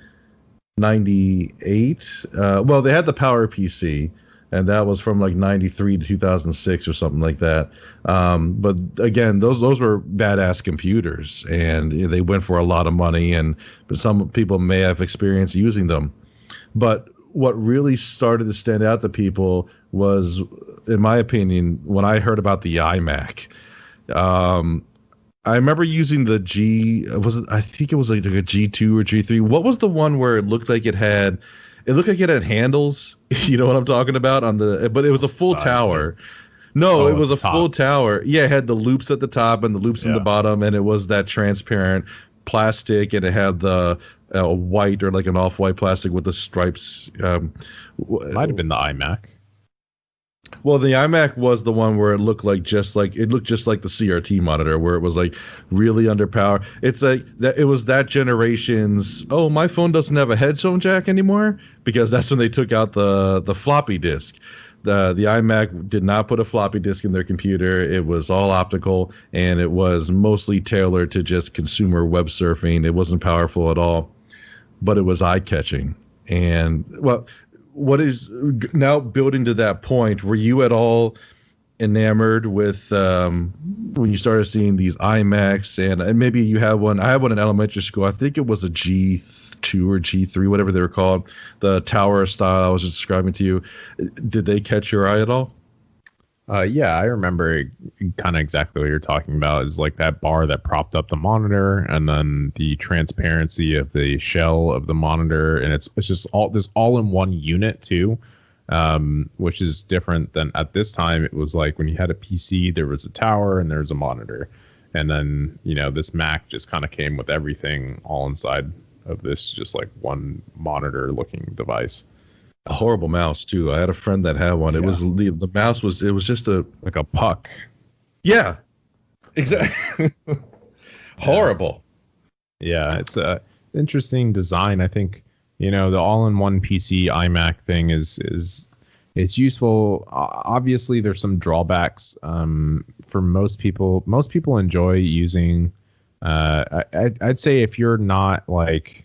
Well, they had the Power PC, and that was from like 93 to 2006 or something like that. But again, those were badass computers, and they went for a lot of money, and some people may have experience using them. But what really started to stand out to people was, in my opinion, when I heard about the iMac. I remember using the I think it was like a G2 or G3. What was the one where it looked like it had handles? You know what I'm talking about, but it was a full tower. No, it was a full tower. Yeah, it had the loops at the top and the loops in the bottom, and it was that transparent plastic, and it had the white or like an off-white plastic with the stripes. Might have been the iMac. Well, the iMac was the one where it looked just like the CRT monitor, where it was like really underpowered. It's like that. It was that generation's. Oh, my phone doesn't have a headphone jack anymore, because that's when they took out the floppy disk. The iMac did not put a floppy disk in their computer. It was all optical, and it was mostly tailored to just consumer web surfing. It wasn't powerful at all, but it was eye catching. And well, what is now building to that point, were you at all enamored with when you started seeing these iMacs, and maybe you had one? I had one in elementary school. I think it was a G2 or G3, whatever they were called, the tower style I was just describing to you. Did they catch your eye at all? Yeah, I remember kind of exactly what you're talking about. Is like that bar that propped up the monitor, and then the transparency of the shell of the monitor, and it's just all in one unit too, which is different than at this time. It was like when you had a PC, there was a tower and there's a monitor, and then this Mac just kind of came with everything all inside of this just like one monitor looking device. A horrible mouse too. I had a friend that had one. It was the mouse was just like a puck. Yeah, exactly. Horrible. Yeah, it's a interesting design. I think the all-in-one PC iMac thing is useful. Obviously, there's some drawbacks for most people. Most people enjoy using. I'd say if you're not like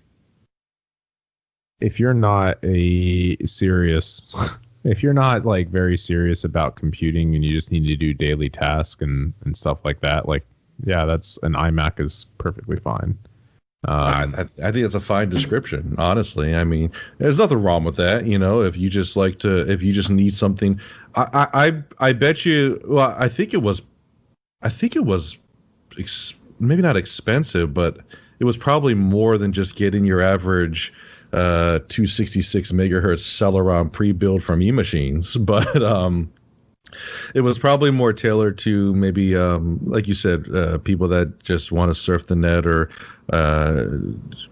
very serious about computing and you just need to do daily tasks and stuff like that, that's an iMac is perfectly fine. I think it's a fine description, honestly. I mean, there's nothing wrong with that. If you just need something, I bet you. Well, I think it was maybe not expensive, but it was probably more than just getting your average 266 megahertz Celeron pre-built from eMachines, but it was probably more tailored to maybe like you said, people that just want to surf the net, or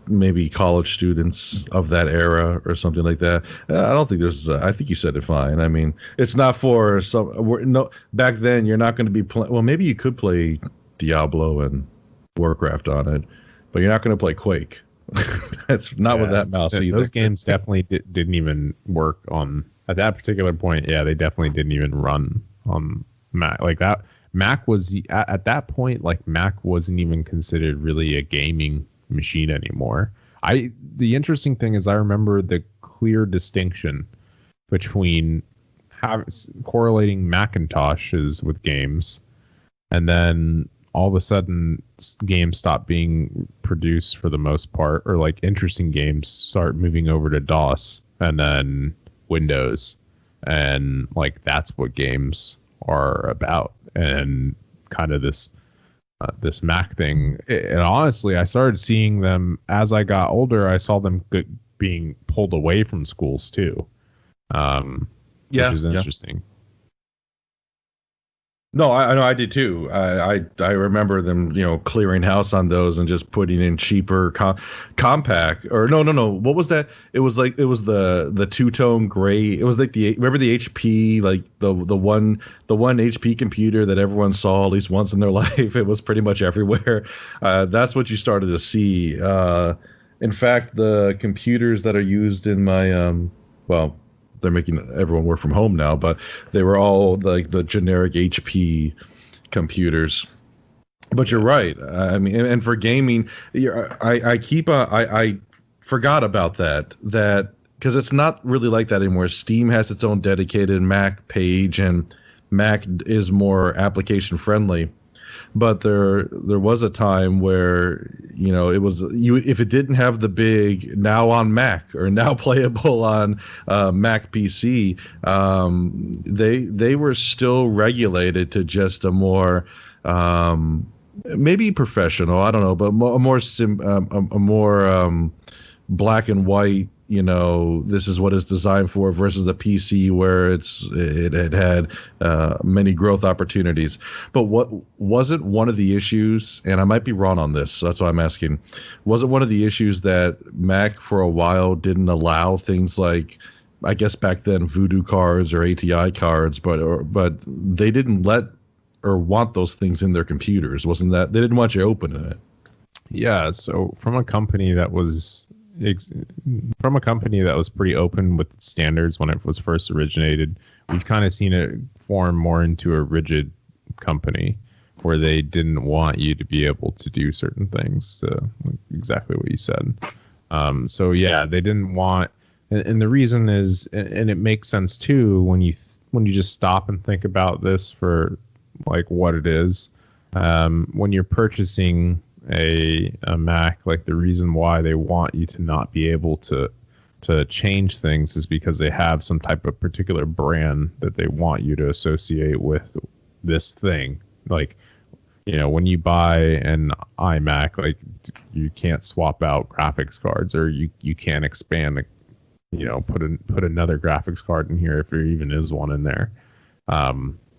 maybe college students of that era or something like that. I don't think I think you said it fine. I mean, it's not for back then you're not going to be well, maybe you could play Diablo and Warcraft on it, but you're not going to play Quake. That's not with that mouse either. Those games definitely didn't even work on at that particular point. Yeah, they definitely didn't even run on Mac like that. Mac was at that point, like Mac wasn't even considered really a gaming machine anymore. The interesting thing is I remember the clear distinction between correlating Macintoshes with games, and then all of a sudden games stop being produced for the most part, or like interesting games start moving over to DOS and then Windows, and like that's what games are about. And kind of this Mac thing, and honestly I started seeing them as I got older. I saw them being pulled away from schools too. Which is interesting. No, I know I did too. I remember them, clearing house on those and just putting in cheaper compact or no. What was that? It was the two-tone gray. It was like remember the HP, like the one HP computer that everyone saw at least once in their life. It was pretty much everywhere. That's what you started to see. In fact, the computers that are used in my well, they're making everyone work from home now, but they were all like the generic HP computers. But you're right. I mean, and for gaming, I forgot about that because it's not really like that anymore. Steam has its own dedicated Mac page, and Mac is more application friendly. But there was a time where it was if it didn't have the big now on Mac or now playable on Mac PC, they were still regulated to just a more maybe professional, I don't know, but a more black and white. This is what it's designed for versus the PC where it had many growth opportunities. But what wasn't one of the issues, and I might be wrong on this, so that's why I'm asking, wasn't one of the issues that Mac for a while didn't allow things like, I guess back then, Voodoo cards or ATI cards, but they didn't let or want those things in their computers? Wasn't that they didn't want you opening it? Yeah. So from a company that was pretty open with standards when it was first originated, we've kind of seen it form more into a rigid company where they didn't want you to be able to do certain things. So exactly what you said. So yeah, they didn't want, and the reason is, and it makes sense too when you just stop and think about this for like what it is. When you're purchasing a Mac, like the reason why they want you to not be able to change things is because they have some type of particular brand that they want you to associate with this thing. Like, when you buy an iMac, like you can't swap out graphics cards, or you can't expand, put another graphics card in here if there even is one in there.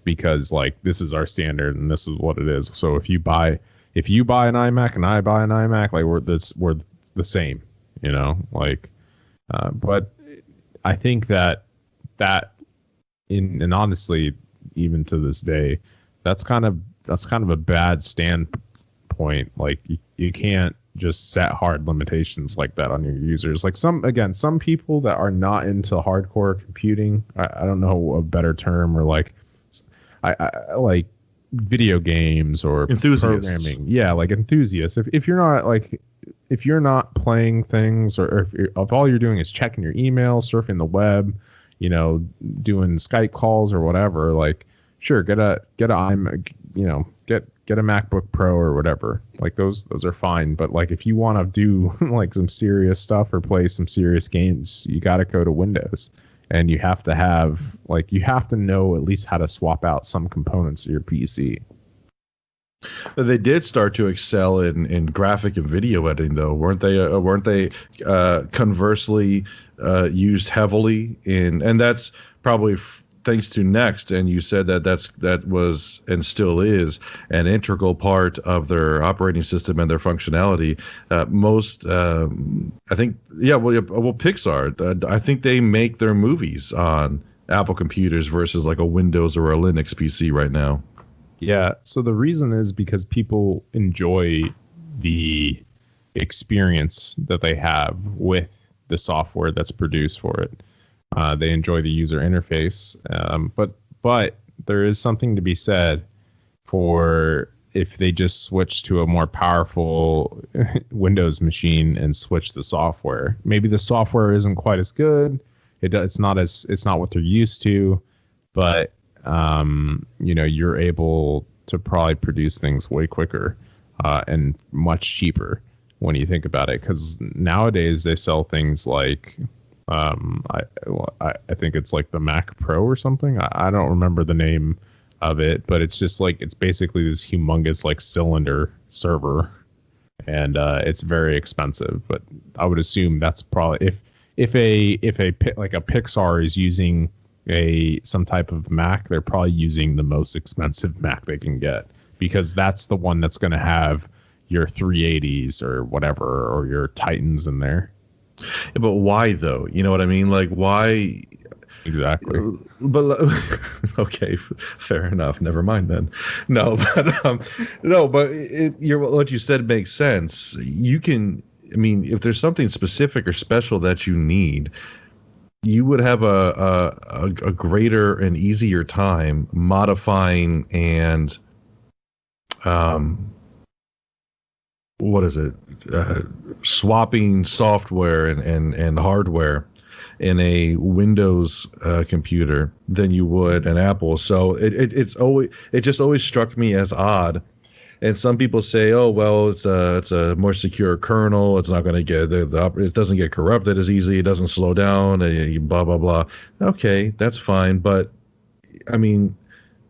Because like this is our standard and this is what it is. So if you buy an iMac and I buy an iMac, like we're the same, but I think that and honestly, even to this day, that's kind of a bad standpoint. Like you can't just set hard limitations like that on your users. Like some people that are not into hardcore computing, I don't know a better term, or like I like video games or enthusiasts. Programming. Yeah, like enthusiasts. If you're not playing things, or if all you're doing is checking your email, surfing the web, doing Skype calls or whatever, like sure, get a MacBook Pro or whatever. Like those are fine. But like if you want to do like some serious stuff or play some serious games, you got to go to Windows. And you have to know at least how to swap out some components of your PC. They did start to excel in graphic and video editing, though, weren't they? Weren't they conversely used heavily in? And that's probably thanks to Next. And you said that was and still is an integral part of their operating system and their functionality. I think, Pixar. I think they make their movies on Apple computers versus like a Windows or a Linux PC right now. Yeah. So the reason is because people enjoy the experience that they have with the software that's produced for it. They enjoy the user interface, but there is something to be said for if they just switch to a more powerful Windows machine and switch the software. Maybe the software isn't quite as good. It's not what they're used to, but you're able to probably produce things way quicker and much cheaper when you think about it. Because nowadays they sell things like I think it's like the Mac Pro or something. I don't remember the name of it, but it's just like it's basically this humongous like cylinder server, and it's very expensive. But I would assume that's probably like a Pixar is using some type of Mac, they're probably using the most expensive Mac they can get, because that's the one that's going to have your 380s or whatever, or your Titans in there. Yeah, but why though? You know what I mean? Like why? Exactly. But okay, fair enough. Never mind then. No, but what you said makes sense. You can. I mean, if there's something specific or special that you need, you would have a greater and easier time modifying and what is it? Swapping software and hardware in a Windows computer than you would an Apple. So it just always struck me as odd. And some people say, oh well, it's a more secure kernel. It's not going to get it doesn't get corrupted as easy. It doesn't slow down. Blah blah blah. Okay, that's fine. But I mean,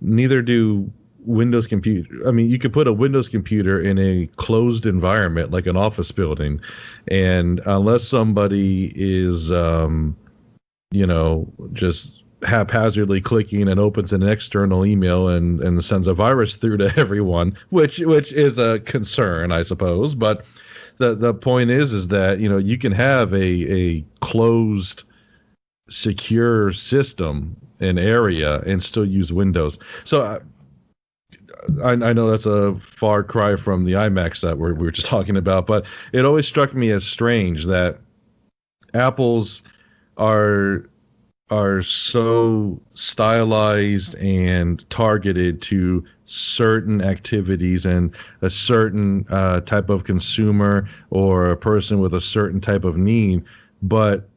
neither do Windows computer. I mean, you could put a Windows computer in a closed environment like an office building, and unless somebody is, just haphazardly clicking and opens an external email and sends a virus through to everyone, which is a concern, I suppose. But the point is that you can have a closed, secure system, an area, and still use Windows. So. I know that's a far cry from the iMacs that we were just talking about, but it always struck me as strange that Apple's are so stylized and targeted to certain activities and a certain type of consumer or a person with a certain type of need, but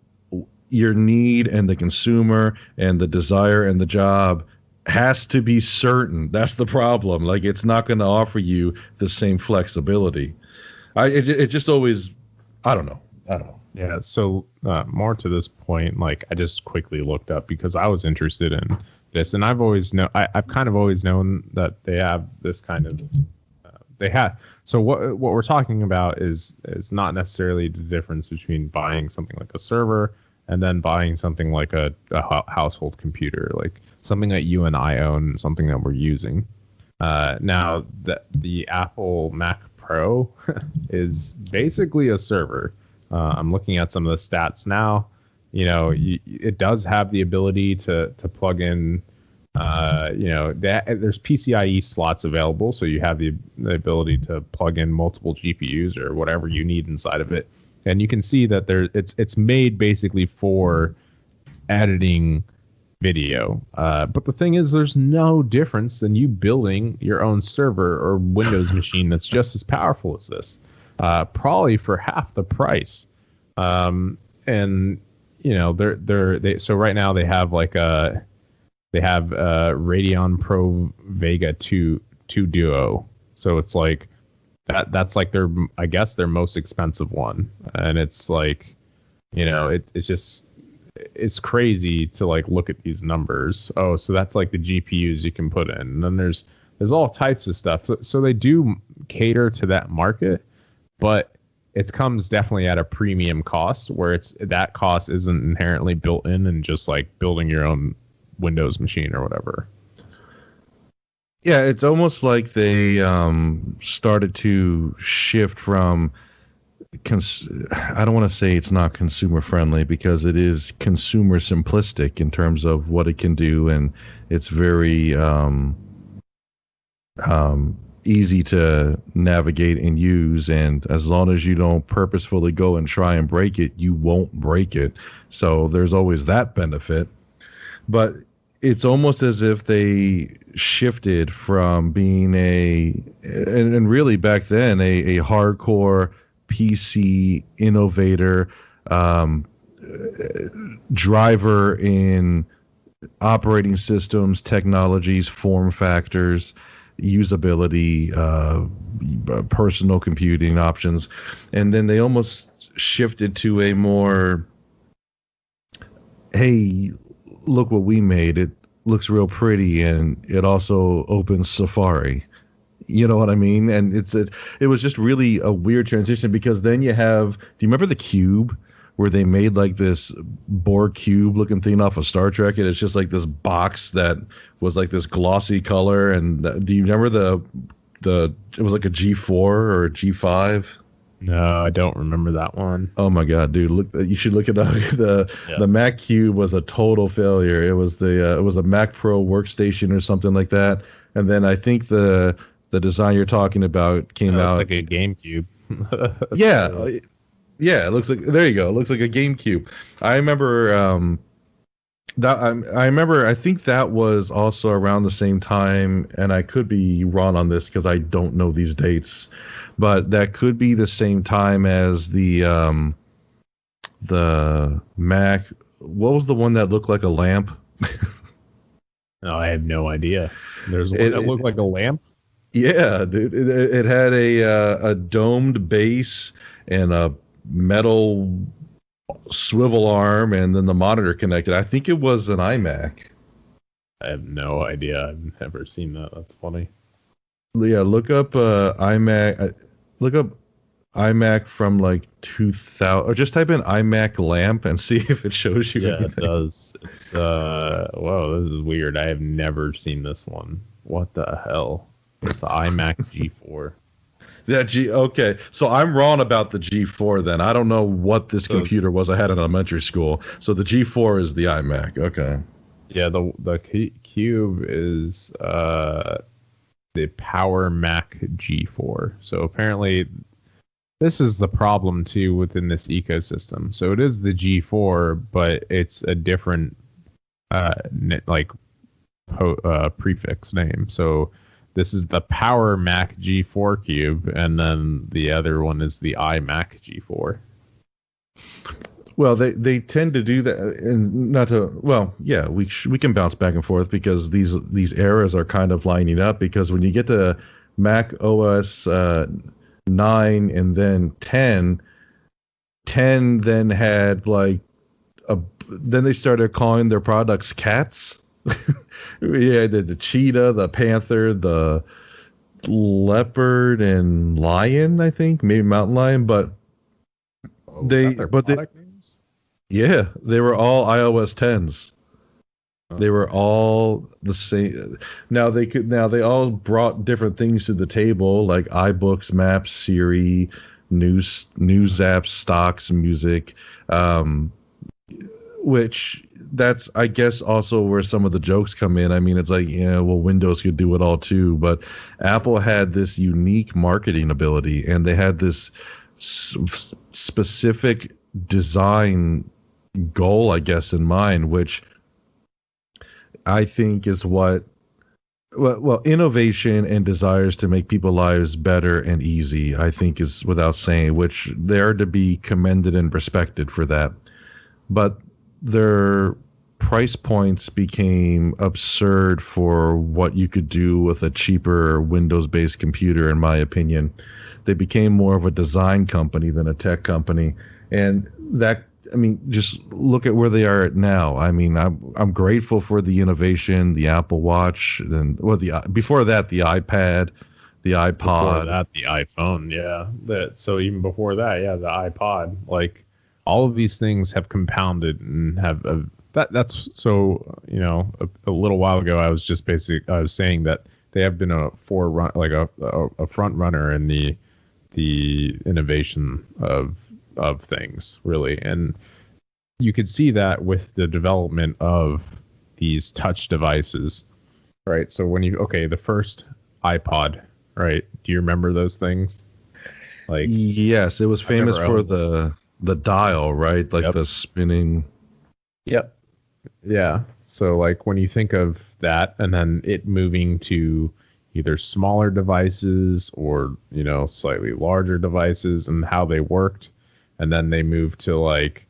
your need and the consumer and the desire and the job has to be certain. That's the problem. Like, it's not going to offer you the same flexibility. It just always, I don't know. Yeah. So more to this point, like I just quickly looked up because I was interested in this, and I've kind of always known that they have this kind of So what we're talking about is not necessarily the difference between buying something like a server and then buying something like a household computer, like something that you and I own, something that we're using. Now, the Apple Mac Pro is basically a server. I'm looking at some of the stats now. It does have the ability to plug in. There's PCIe slots available, so you have the ability to plug in multiple GPUs or whatever you need inside of it. And you can see that it's made basically for editing video. But the thing is, there's no difference than you building your own server or Windows machine that's just as powerful as this, probably for half the price. So right now they have Radeon Pro Vega 2 Duo. So it's like that's like their most expensive one, and it's like, it's crazy to like look at these numbers. Oh, so that's like the GPUs you can put in, and then there's all types of stuff. So they do cater to that market, but it comes definitely at a premium cost, where that cost isn't inherently built in and just like building your own Windows machine or whatever. Yeah, it's almost like they started to shift from I don't want to say it's not consumer friendly, because it is consumer simplistic in terms of what it can do, and it's very easy to navigate and use, and as long as you don't purposefully go and try and break it, you won't break it. So there's always that benefit. But it's almost as if they shifted from being and really back then a hardcore PC innovator, driver in operating systems, technologies, form factors, usability, personal computing options. And then they almost shifted to a more, hey, look what we made. It looks real pretty, and it also opens Safari. You know what I mean? And it was just really a weird transition, because then do you remember the Cube, where they made like this Borg cube looking thing off of Star Trek, and it's just like this box that was like this glossy color. And do you remember the it was like a G4 or a G5? No, I don't remember that one. Oh my god, dude! Look, you should look it up. The Mac Cube was a total failure. It was it was a Mac Pro workstation or something like that. And then I think the design you're talking about came out. It's like a GameCube. Yeah, yeah. It looks like, there you go. It looks like a GameCube. I remember I remember. I think that was also around the same time, and I could be wrong on this because I don't know these dates. But that could be the same time as the Mac. What was the one that looked like a lamp? No, I have no idea. There's one that looked like a lamp. Yeah, dude. It had a domed base and a metal swivel arm, and then the monitor connected. I think it was an iMac. I have no idea. I've never seen that. That's funny. Yeah, look up iMac. Look up iMac from like 2000, or just type in iMac lamp and see if it shows you anything. It does. It's whoa, this is weird. I have never seen this one. What the hell? It's an iMac G4. Okay, so I'm wrong about the G4 then. I don't know what this computer was I had in elementary school. So the G4 is the iMac. Okay. Yeah, the Cube is the Power Mac G4. So apparently this is the problem too within this ecosystem. So it is the G4, but it's a different prefix name. So this is the Power Mac G4 Cube, and then the other one is the iMac G4. Well, they tend to do that, and not to. Well, yeah, we can bounce back and forth because these eras are kind of lining up. Because when you get to Mac OS 9 and then 10 then had like then they started calling their products cats. Yeah, the cheetah, the panther, the leopard, and lion. I think maybe mountain lion, but names? Yeah, they were all iOS 10s. They were all the same. Now they all brought different things to the table, like iBooks, Maps, Siri, news apps, stocks, music, which that's, I guess, also where some of the jokes come in. I mean, it's like, well, Windows could do it all too, but Apple had this unique marketing ability, and they had this specific design goal, I guess, in mind, which I think is well, innovation and desires to make people's lives better and easy, I think, is without saying, which they are to be commended and respected for that. But their price points became absurd for what you could do with a cheaper Windows-based computer, in my opinion. They became more of a design company than a tech company. And that, I mean, just look at where they are now. I mean, I'm grateful for the innovation, the Apple Watch, and before that, the iPad, the iPod. Before that, the iPhone, yeah. So even before that, yeah, the iPod. Like, all of these things have compounded and have that's so, a little while ago, I was saying that they have been a front runner in the innovation of things, really. And you could see that with the development of these touch devices, right? So the first iPod, right? Do you remember those things? Like, yes, it was famous for the dial, right? Like, the spinning. Yep. Yeah. So like when you think of that, and then it moving to either smaller devices or, slightly larger devices, and how they worked. And then they moved to like,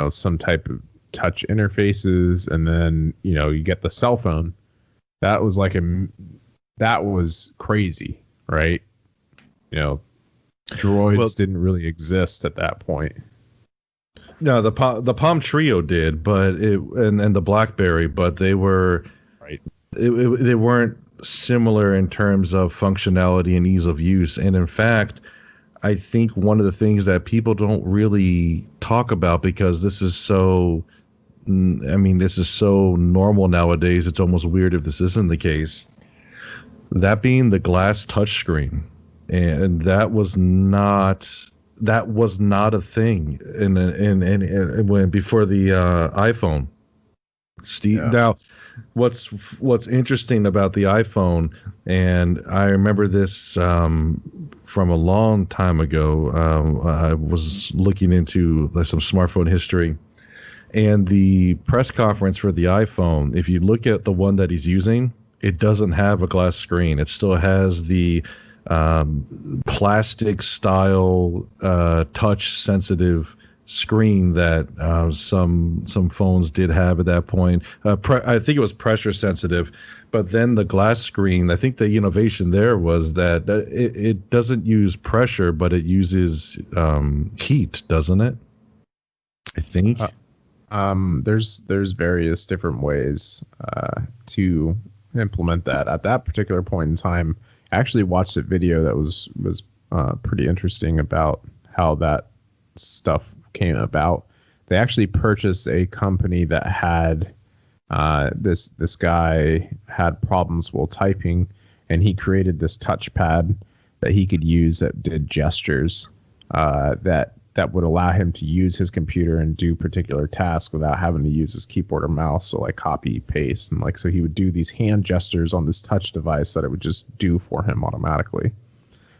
some type of touch interfaces. And then, you get the cell phone. That was that was crazy, right? Droids didn't really exist at that point. No, the Palm Trio did, but and the BlackBerry, but they were right. They weren't similar in terms of functionality and ease of use. And in fact, I think one of the things that people don't really talk about, because this is so, I mean, this is so normal nowadays, it's almost weird if this isn't the case. That being the glass touchscreen, and that was not a thing in when before the iPhone. Steve, Yeah. now what's interesting about the iPhone, and I remember this from a long time ago. I was looking into some smartphone history, and the press conference for the iPhone. If you look at the one that he's using, it doesn't have a glass screen. It still has the plastic style touch sensitive screen that some phones did have at that point. I think it was pressure sensitive, but then the glass screen, I think the innovation there was that it doesn't use pressure, but it uses heat, doesn't it? I think. There's various different ways to implement that. At that particular point in time, I actually watched a video that was pretty interesting about how that stuff came about. They actually purchased a company that had this guy had problems while typing, and he created this touchpad that he could use that did gestures that would allow him to use his computer and do particular tasks without having to use his keyboard or mouse. So like copy, paste, and so he would do these hand gestures on this touch device that it would just do for him automatically.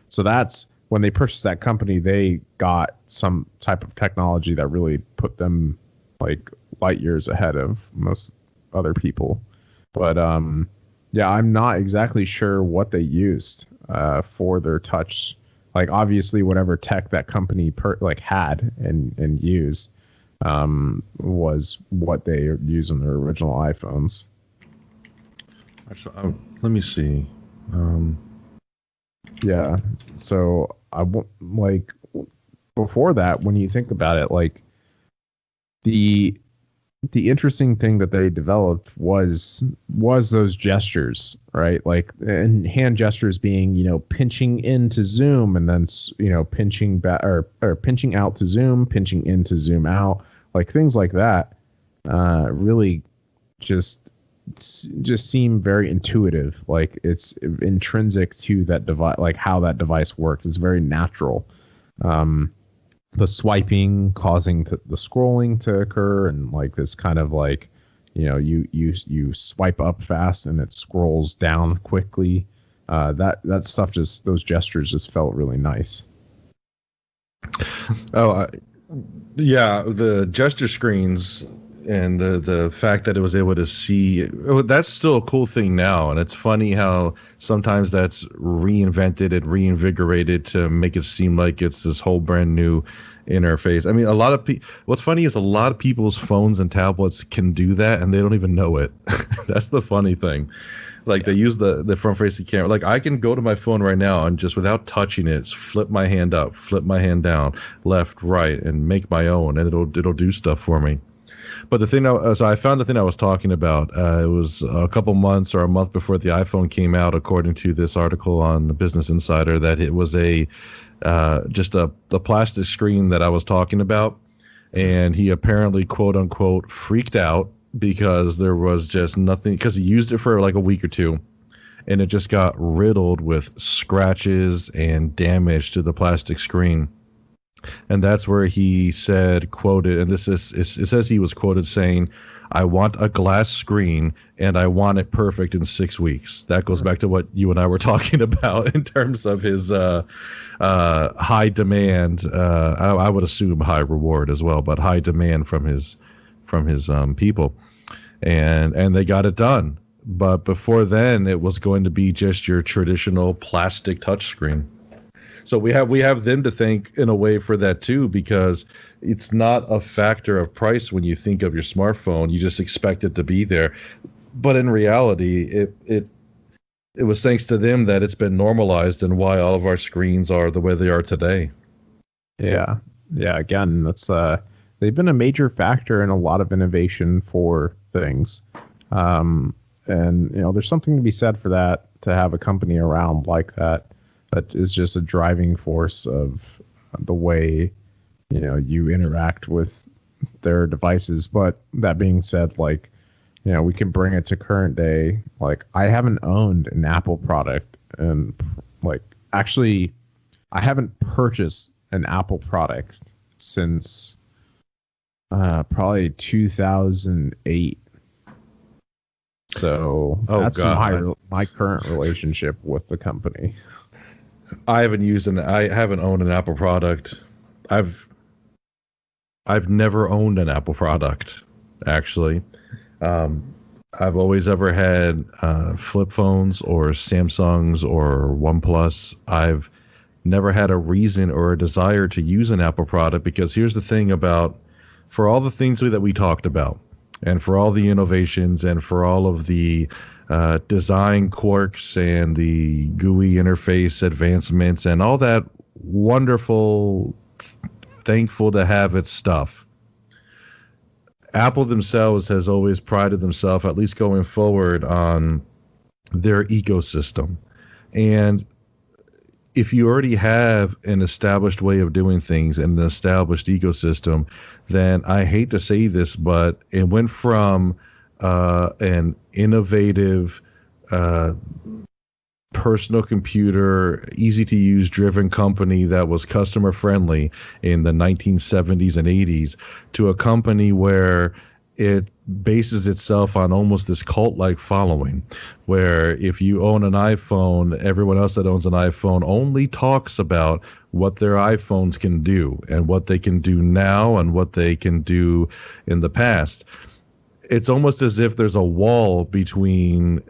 So that's when they purchased that company, they got some type of technology that really put them like light years ahead of most other people. But yeah, I'm not exactly sure what they used for their touch. Like obviously whatever tech that company had and used was what they used in their original iPhones. Actually, let me see. Yeah. So like before that, when you think about it, like the interesting thing that they developed was those gestures, right? Like, and hand gestures being, pinching into zoom and then, pinching back or pinching out to zoom, pinching in to zoom out, like things like that, really just seem very intuitive. Like it's intrinsic to that device, like how that device works. It's very natural. The swiping causing the scrolling to occur, and like this kind of like, you swipe up fast and it scrolls down quickly. That stuff, just those gestures just felt really nice. Oh, yeah, the gesture screens and the fact that it was able to see, that's still a cool thing now. And it's funny how sometimes that's reinvented and reinvigorated to make it seem like it's this whole brand new interface. I mean, what's funny is a lot of people's phones and tablets can do that and they don't even know it. That's the funny thing. Like they use the front facing camera. Like I can go to my phone right now and just without touching it, flip my hand up, flip my hand down, left, right, and make my own, and it'll do stuff for me. But the thing, so I found the thing I was talking about. It was a couple months or a month before the iPhone came out, according to this article on the Business Insider, that it was just a plastic screen that I was talking about, and he apparently quote unquote freaked out because there was just nothing, because he used it for like a week or two, and it just got riddled with scratches and damage to the plastic screen. And that's where he said, quoted, and it says he was quoted saying, "I want a glass screen and I want it perfect in 6 weeks." That goes back to what you and I were talking about in terms of his high demand. I would assume high reward as well, but high demand from his people, and they got it done. But before then, it was going to be just your traditional plastic touchscreen. So we have them to thank in a way for that too, because it's not a factor of price when you think of your smartphone. You just expect it to be there, but in reality, it was thanks to them that it's been normalized and why all of our screens are the way they are today. Yeah. Again, that's they've been a major factor in a lot of innovation for things, and there's something to be said for that, to have a company around like that. that is just a driving force of the way, you know, you interact with their devices. But that being said, like, you know, we can bring it to current day. Like, I haven't owned an Apple product, and like, actually, I haven't purchased an Apple product since probably 2008. So that's my current relationship with the company. I haven't owned an Apple product. I've never owned an Apple product, actually. I've always ever had flip phones or Samsungs or OnePlus. I've never had a reason or a desire to use an Apple product, because here's the thing about, for all the things that we talked about, and for all the innovations, and for all of the design quirks and the GUI interface advancements and all that wonderful, thankful to have it stuff, Apple themselves has always prided themselves, at least going forward, on their ecosystem. And if you already have an established way of doing things and an established ecosystem, then I hate to say this, but it went from an innovative personal computer, easy to use driven company that was customer friendly in the 1970s and 80s to a company where it bases itself on almost this cult-like following, where if you own an iPhone, everyone else that owns an iPhone only talks about what their iPhones can do and what they can do now and what they can do in the past. It's almost as if there's a wall between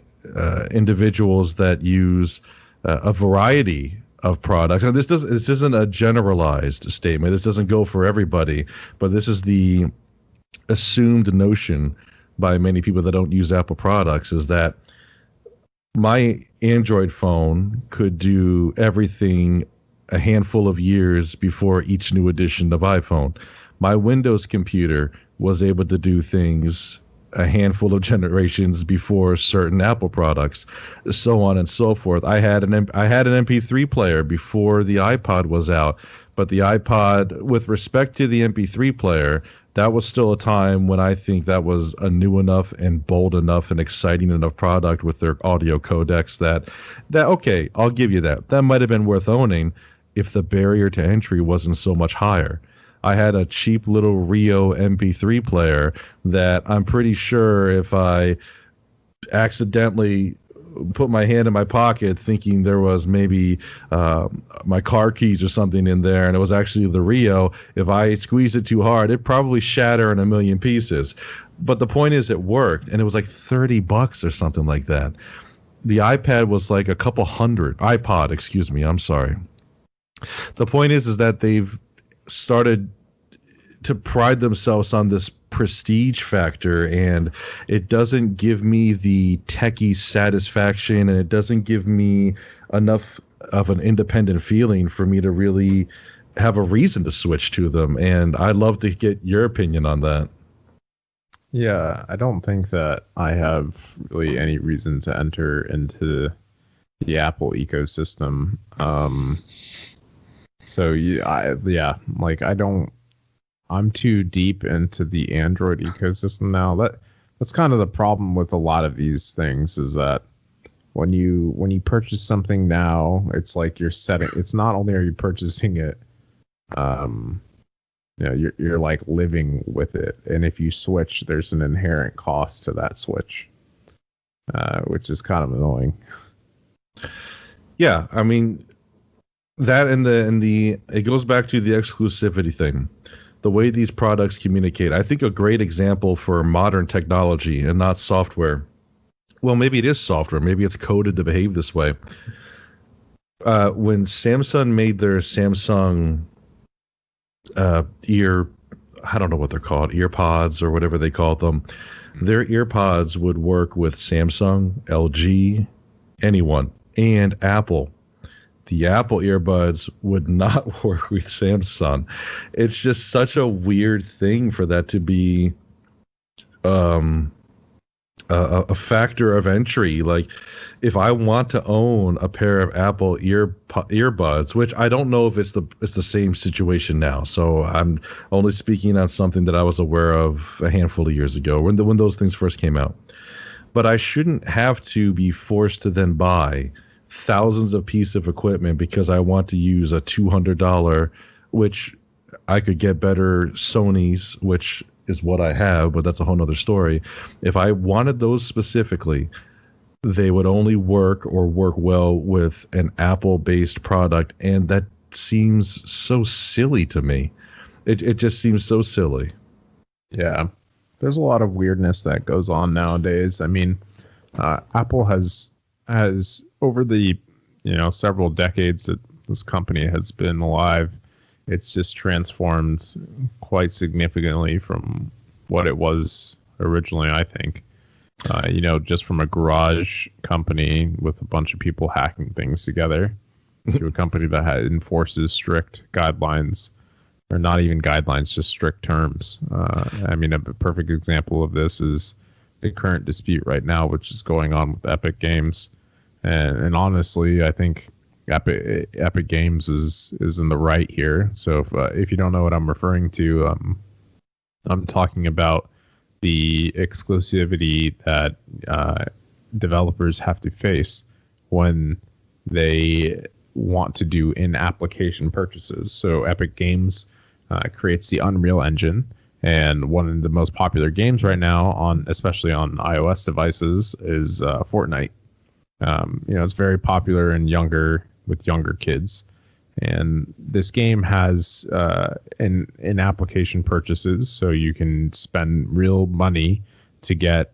individuals that use a variety of products. And this isn't a generalized statement. This doesn't go for everybody, but this is the assumed notion by many people that don't use Apple products, is that my Android phone could do everything a handful of years before each new edition of iPhone. My Windows computer was able to do things a handful of generations before certain Apple products, so on and so forth. I had an MP3 player before the iPod was out, but the iPod, with respect to the MP3 player, that was still a time when I think that was a new enough and bold enough and exciting enough product with their audio codecs that okay, I'll give you that. That might have been worth owning if the barrier to entry wasn't so much higher. I had a cheap little Rio MP3 player that I'm pretty sure if I accidentally put my hand in my pocket thinking there was maybe my car keys or something in there, and it was actually the Rio, if I squeezed it too hard, it'd probably shatter in a million pieces. But the point is, it worked, and it was like $30 or something like that. The iPad was like a couple hundred. iPod, excuse me, I'm sorry. The point is that they've started to pride themselves on this prestige factor, and it doesn't give me the techie satisfaction, and it doesn't give me enough of an independent feeling for me to really have a reason to switch to them. And I'd love to get your opinion on that. Yeah, I don't think that I have really any reason to enter into the Apple ecosystem. So I'm too deep into the Android ecosystem now. That's kind of the problem with a lot of these things, is that when you purchase something now, it's like it's not only are you purchasing it, you're like living with it. And if you switch, there's an inherent cost to that switch, which is kind of annoying. Yeah, I mean, that and it goes back to the exclusivity thing. The way these products communicate. I think a great example for modern technology and not software. Well, maybe it is software. Maybe it's coded to behave this way. When Samsung made their Samsung I don't know what they're called, earpods or whatever they called them, their earpods would work with Samsung, LG, anyone, and Apple. The Apple earbuds would not work with Samsung. It's just such a weird thing for that to be a factor of entry. Like, if I want to own a pair of Apple earbuds, which I don't know if it's the same situation now, so I'm only speaking on something that I was aware of a handful of years ago when those things first came out. But I shouldn't have to be forced to then buy thousands of pieces of equipment because I want to use a $200, which I could get better Sony's, which is what I have, but that's a whole nother story. If I wanted those specifically, they would only work well with an Apple-based product, and that seems so silly to me. It just seems so silly. Yeah, there's a lot of weirdness that goes on nowadays. I mean, Apple has over the several decades that this company has been alive, it's just transformed quite significantly from what it was originally, I think. Just from a garage company with a bunch of people hacking things together to a company that enforces strict guidelines, or not even guidelines, just strict terms. I mean, a perfect example of this is the current dispute right now, which is going on with Epic Games. And honestly, I think Epic Games is in the right here. So if you don't know what I'm referring to, I'm talking about the exclusivity that developers have to face when they want to do in-application purchases. So Epic Games creates the Unreal Engine, and one of the most popular games right now, especially on iOS devices, is Fortnite. It's very popular with younger kids. And this game has in-application purchases, so you can spend real money to get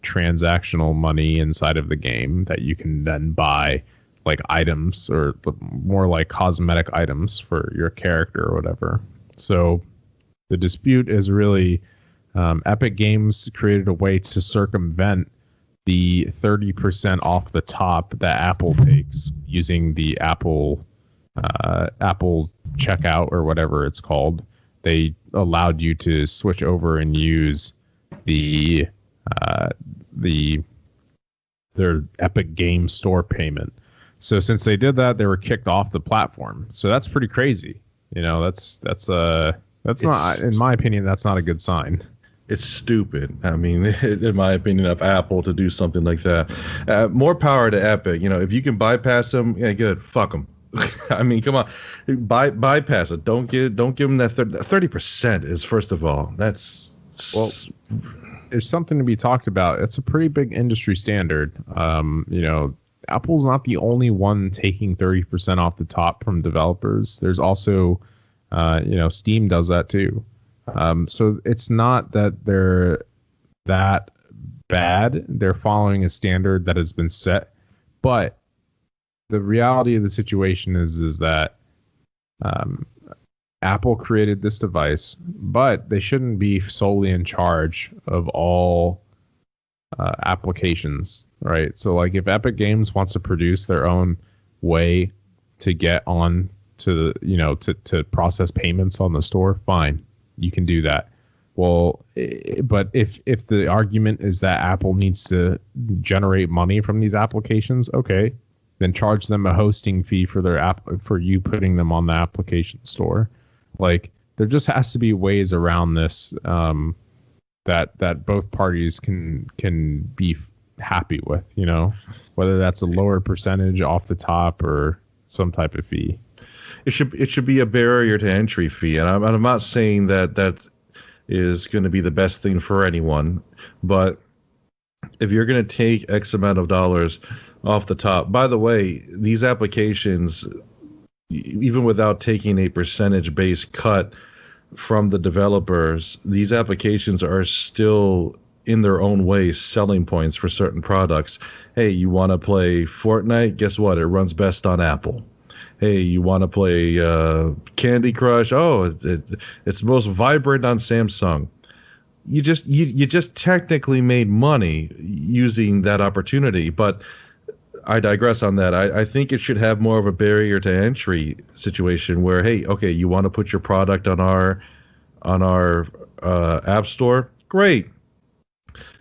transactional money inside of the game that you can then buy like items, or more like cosmetic items for your character or whatever. So the dispute is really Epic Games created a way to circumvent the 30% off the top that Apple takes using the Apple checkout, or whatever it's called. They allowed you to switch over and use their Epic Game Store payment. So since they did that, they were kicked off the platform. So that's pretty crazy. That's not, in my opinion, that's not a good sign. It's stupid. I mean, in my opinion, of Apple to do something like that. More power to Epic. If you can bypass them, yeah, good. Fuck them. I mean, come on, bypass it. Don't give them that 30%. Is, first of all, that's there's something to be talked about. It's a pretty big industry standard. Apple's not the only one taking 30% off the top from developers. There's also, Steam does that too. So it's not that they're that bad. They're following a standard that has been set. But the reality of the situation is that Apple created this device, but they shouldn't be solely in charge of all applications, right? So like if Epic Games wants to produce their own way to get on to to process payments on the store, fine, you can do that. Well, but if the argument is that Apple needs to generate money from these applications, okay, then charge them a hosting fee for their for you putting them on the application store. Like, there just has to be ways around this that both parties can be happy with, whether that's a lower percentage off the top or some type of fee. It should be a barrier to entry fee, and I'm not saying that is going to be the best thing for anyone, but if you're going to take X amount of dollars off the top, by the way, these applications, even without taking a percentage-based cut from the developers, these applications are still in their own way selling points for certain products. Hey, you want to play Fortnite? Guess what? It runs best on Apple. Hey, you want to play Candy Crush? Oh, it's most vibrant on Samsung. You just technically made money using that opportunity, but I digress on that. I think it should have more of a barrier to entry situation where, hey, okay, you want to put your product on our app store? Great.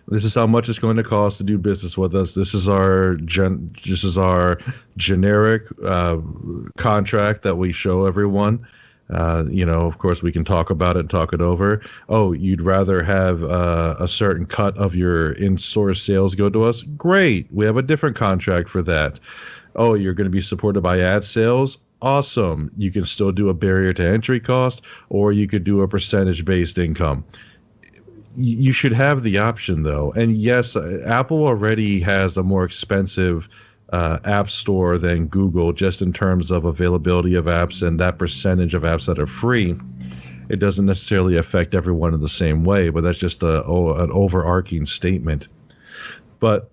This is how much it's going to cost to do business with us. This is our generic contract that we show everyone. Of course, we can talk about it and talk it over. Oh, you'd rather have a certain cut of your in-source sales go to us? Great. We have a different contract for that. Oh, you're going to be supported by ad sales? Awesome. You can still do a barrier to entry cost, or you could do a percentage-based income. You should have the option, though. And yes, Apple already has a more expensive app store than Google, just in terms of availability of apps and that percentage of apps that are free. It doesn't necessarily affect everyone in the same way, but that's just an overarching statement. But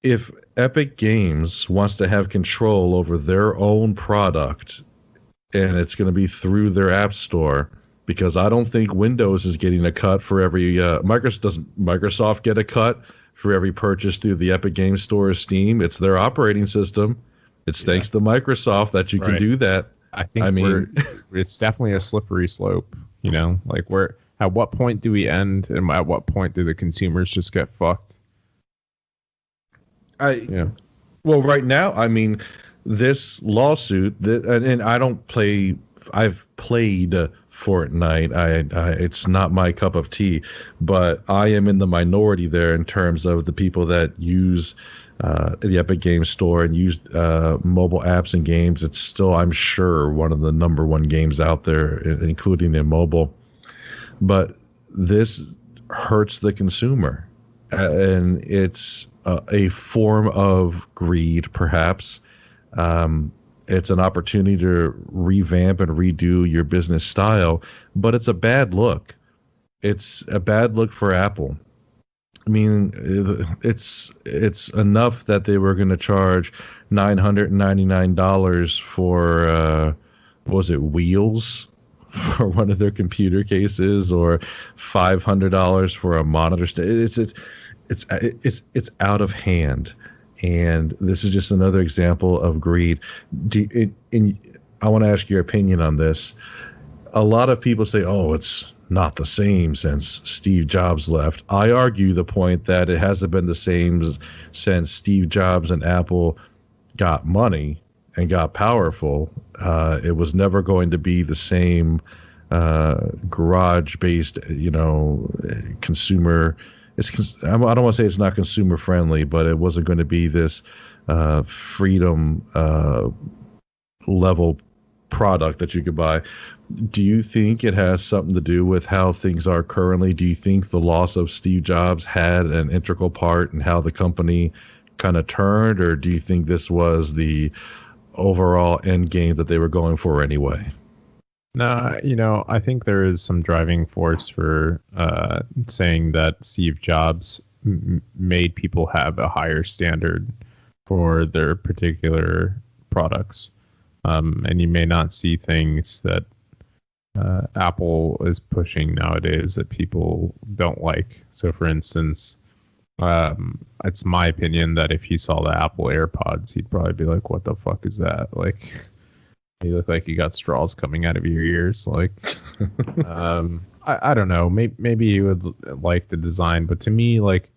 if Epic Games wants to have control over their own product, and it's going to be through their app store, because I don't think Windows is getting a cut for every Microsoft get a cut for every purchase through the Epic Games Store or Steam. It's their operating system. It's thanks to Microsoft that you can do that. I mean, it's definitely a slippery slope, like at what point do we end, and at what point do the consumers just get fucked? Well, right now, I mean, this lawsuit and I've played Fortnite. It's not my cup of tea, but I am in the minority there in terms of the people that use the Epic Games Store and use mobile apps and games. It's still, I'm sure, one of the number one games out there, including in mobile. But this hurts the consumer, and it's a form of greed, perhaps. It's an opportunity to revamp and redo your business style, but it's a bad look. It's a bad look for Apple. I mean, it's enough that they were going to charge $999 for was it wheels for one of their computer cases, or $500 for a monitor. It's out of hand. And this is just another example of greed. I want to ask your opinion on this. A lot of people say, oh, it's not the same since Steve Jobs left. I argue the point that it hasn't been the same since Steve Jobs and Apple got money and got powerful. It was never going to be the same garage-based, consumer. I don't want to say it's not consumer friendly, but it wasn't going to be this freedom level product that you could buy. Do you think it has something to do with how things are currently? Do you think the loss of Steve Jobs had an integral part in how the company kind of turned, or do you think this was the overall end game that they were going for anyway? No, I think there is some driving force for saying that Steve Jobs made people have a higher standard for their particular products. And you may not see things that Apple is pushing nowadays that people don't like. So, for instance, it's my opinion that if he saw the Apple AirPods, he'd probably be like, what the fuck is that? Like, you look like you got straws coming out of your ears. Like, I don't know. Maybe you would like the design, but to me, like,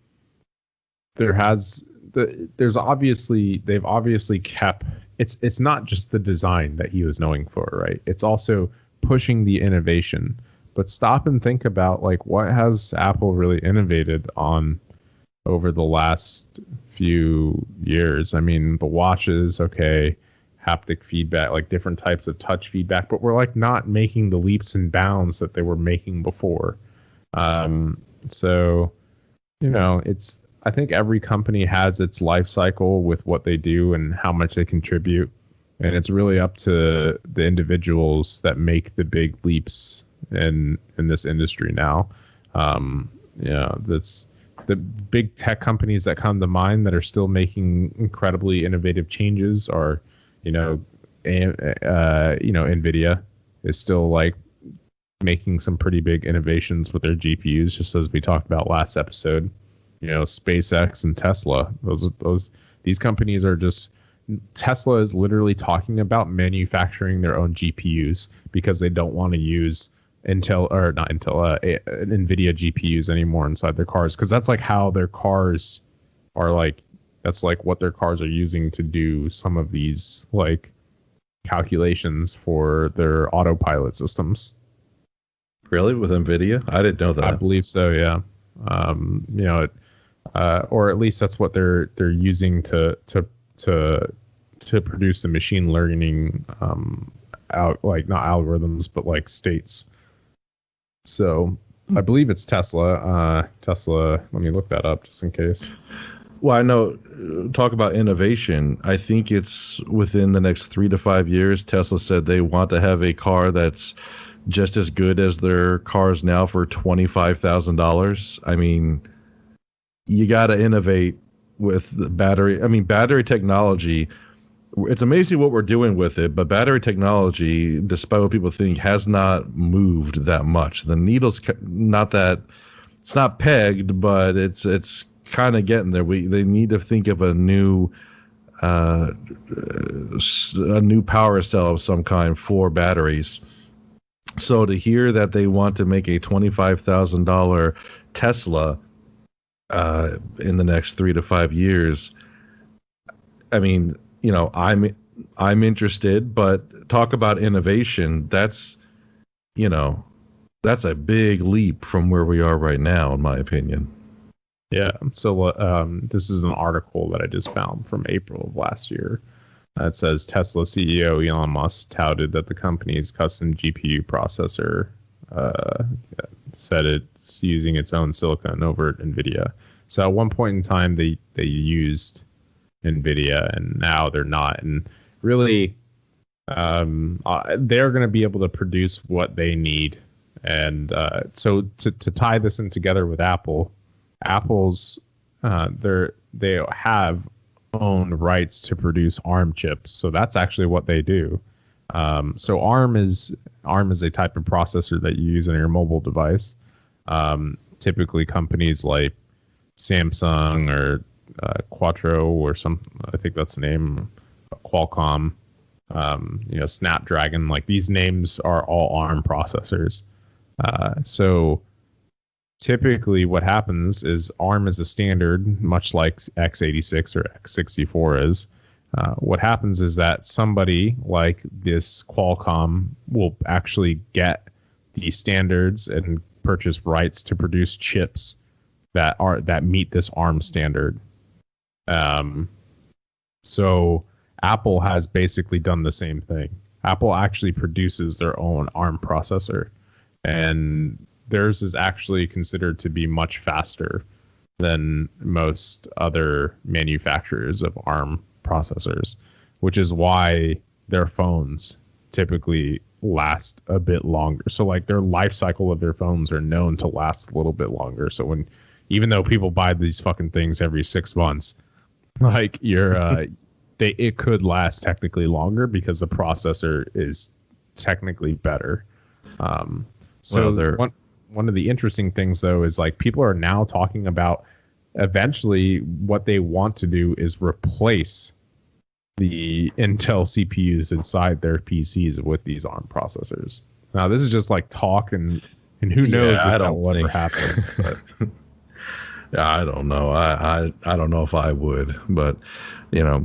they've obviously kept. It's not just the design that he was knowing for, right? It's also pushing the innovation. But stop and think about, like, what has Apple really innovated on over the last few years? I mean, the watches, okay, haptic feedback, like different types of touch feedback, but we're like not making the leaps and bounds that they were making before. So, I think every company has its life cycle with what they do and how much they contribute. And it's really up to the individuals that make the big leaps in this industry now. That's the big tech companies that come to mind that are still making incredibly innovative changes are, NVIDIA is still like making some pretty big innovations with their GPUs, just as we talked about last episode. SpaceX and Tesla, these companies are just, Tesla is literally talking about manufacturing their own GPUs because they don't want to use Intel or not Intel, NVIDIA GPUs anymore inside their cars, because that's like how their cars are like. That's like what their cars are using to do some of these like calculations for their autopilot systems. Really, with NVIDIA? I didn't know that. I believe so. Yeah. You know, or at least that's what they're using to produce the machine learning out, like not algorithms but like states. So I believe it's Tesla. Tesla. Let me look that up just in case. Well, I know. Talk about innovation. I think it's within the next 3 to 5 years. Tesla said they want to have a car that's just as good as their cars now for $25,000. I mean, you got to innovate with the battery. I mean, battery technology. It's amazing what we're doing with it, but battery technology, despite what people think, has not moved that much. The needle's not that. It's not pegged, but it's kind of getting there. They need to think of a new power cell of some kind for batteries. So to hear that they want to make a $25,000 Tesla in the next 3 to 5 years, I mean, you know, I'm interested, but talk about innovation. That's, you know, that's a big leap from where we are right now, in my opinion. Yeah. So this is an article that I just found from April of last year. It says Tesla CEO Elon Musk touted that the company's custom GPU processor said it's using its own silicon over at NVIDIA. So at one point in time, they used NVIDIA, and now they're not. And really, they're going to be able to produce what they need. And so to tie this in together with Apple's they have own rights to produce ARM chips, so that's actually what they do. So ARM is a type of processor that you use on your mobile device. Typically, companies like Samsung or Quattro or I think that's the name, Qualcomm, Snapdragon, like these names are all ARM processors. So typically what happens is ARM is a standard, much like x86 or x64 is. What happens is that somebody like this Qualcomm will actually get the standards and purchase rights to produce chips that meet this ARM standard. So Apple has basically done the same thing. Apple actually produces their own ARM processor, and theirs is actually considered to be much faster than most other manufacturers of ARM processors, which is why their phones typically last a bit longer. So like their life cycle of their phones are known to last a little bit longer. So even though people buy these fucking things every 6 months, like it could last technically longer because the processor is technically better. One of the interesting things though is like people are now talking about eventually what they want to do is replace the Intel CPUs inside their PCs with these ARM processors. Now this is just like talk, and who knows if that will ever happen. But. Yeah, I don't know. I don't know if I would, but you know,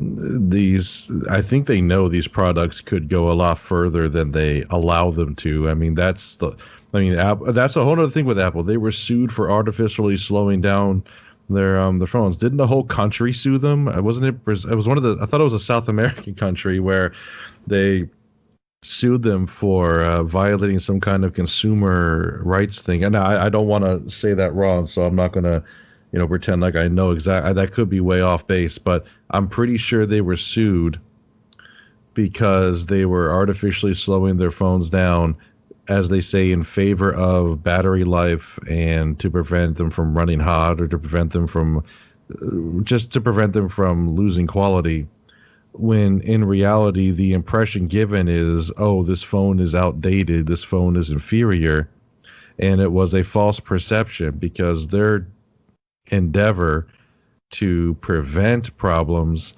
I think they know these products could go a lot further than they allow them to. I mean, that's a whole other thing with Apple. They were sued for artificially slowing down their phones. Didn't the whole country sue them? It was one of the. I thought it was a South American country where they sued them for violating some kind of consumer rights thing. And I don't want to say that wrong, so I'm not going to pretend like I know exactly. That could be way off base, but I'm pretty sure they were sued because they were artificially slowing their phones down, as they say, in favor of battery life and to prevent them from running hot, or to prevent them from losing quality. When in reality, the impression given is, oh, this phone is outdated, this phone is inferior. And it was a false perception, because their endeavor to prevent problems,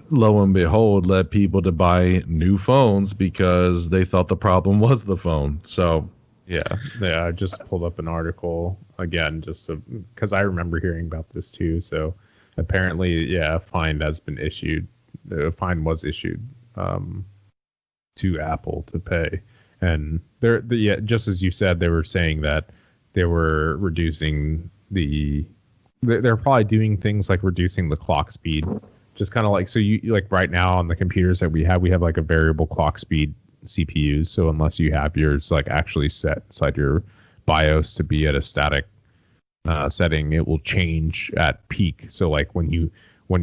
lo and behold, led people to buy new phones because they thought the problem was the phone. So Yeah. I just pulled up an article again, just because I remember hearing about this too. So apparently, yeah, a fine has been issued. A fine was issued to Apple to pay, and just as you said, they were saying that they were reducing they're probably doing things like reducing the clock speed, just kind of like, so you like right now on the computers that we have like a variable clock speed CPUs. So unless you have yours like actually set inside your BIOS to be at a static setting, it will change at peak. So like when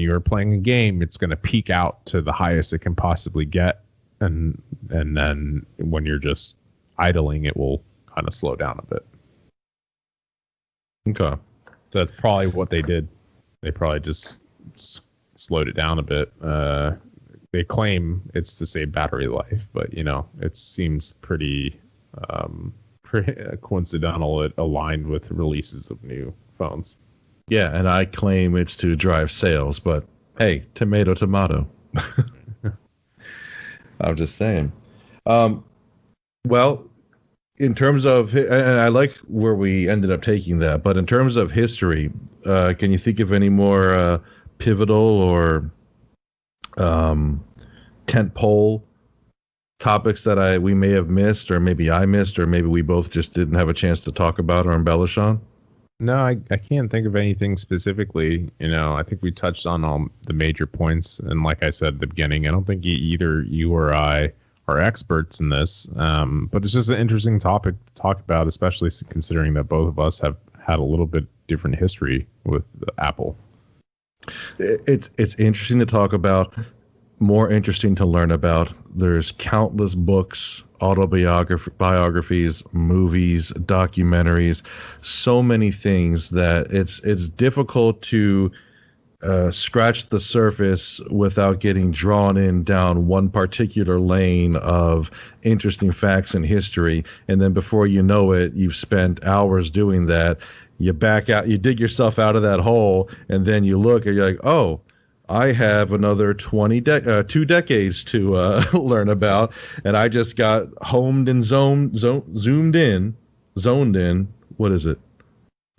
you're playing a game, it's going to peak out to the highest it can possibly get, and then when you're just idling, it will kind of slow down a bit. Okay. So that's probably what they did. They probably just slowed it down a bit. They claim it's to save battery life, but it seems pretty coincidental. It aligned with releases of new phones. Yeah, and I claim it's to drive sales, but hey, tomato. I'm just saying. Well, in terms of, and I like where we ended up taking that, but in terms of history, can you think of any more pivotal or tentpole topics that we may have missed, or maybe I missed, or maybe we both just didn't have a chance to talk about or embellish on? No, I can't think of anything specifically. I think we touched on all the major points, and like I said at the beginning, I don't think either you or I are experts in this, but it's just an interesting topic to talk about, especially considering that both of us have had a little bit different history with Apple. It's interesting to talk about, more interesting to learn about. There's countless books, biographies, movies, documentaries, so many things that it's difficult to scratch the surface without getting drawn in down one particular lane of interesting facts and history. And then before you know it, you've spent hours doing that. You back out, you dig yourself out of that hole, and then you look and you're like, oh, I have another 2 decades to learn about, and I just got zoomed in. What is it?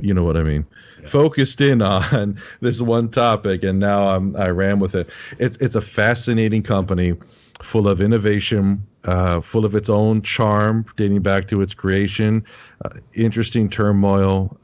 You know what I mean? Yeah. Focused in on this one topic, and now I ran with it. It's a fascinating company, full of innovation, full of its own charm dating back to its creation, interesting turmoil,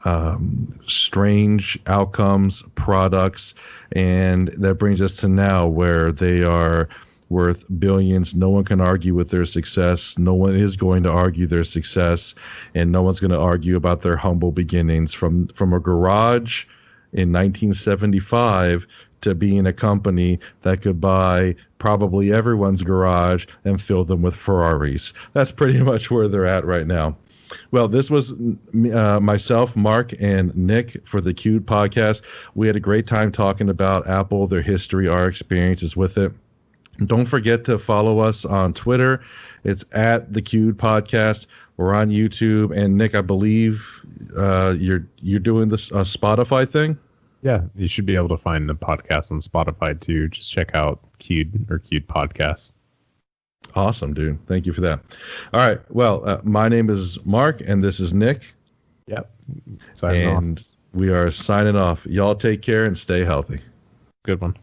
strange outcomes, products, and that brings us to now, where they are worth billions. No one can argue with their success. No one is going to argue their success, and no one's going to argue about their humble beginnings from a garage in 1975 to being a company that could buy probably everyone's garage and fill them with Ferraris. That's pretty much where they're at right now. Well, this was myself, Mark, and Nick for the Q'd podcast. We had a great time talking about Apple, their history, our experiences with it. Don't forget to follow us on Twitter. It's at the Q'd podcast. We're on YouTube. And Nick, I believe you're doing this Spotify thing? Yeah, you should be able to find the podcast on Spotify too. Just check out Q'd or Q'd Podcast. Awesome, dude. Thank you for that. All right. Well, my name is Mark, and this is Nick. Yep. And we are signing off. Y'all take care and stay healthy. Good one.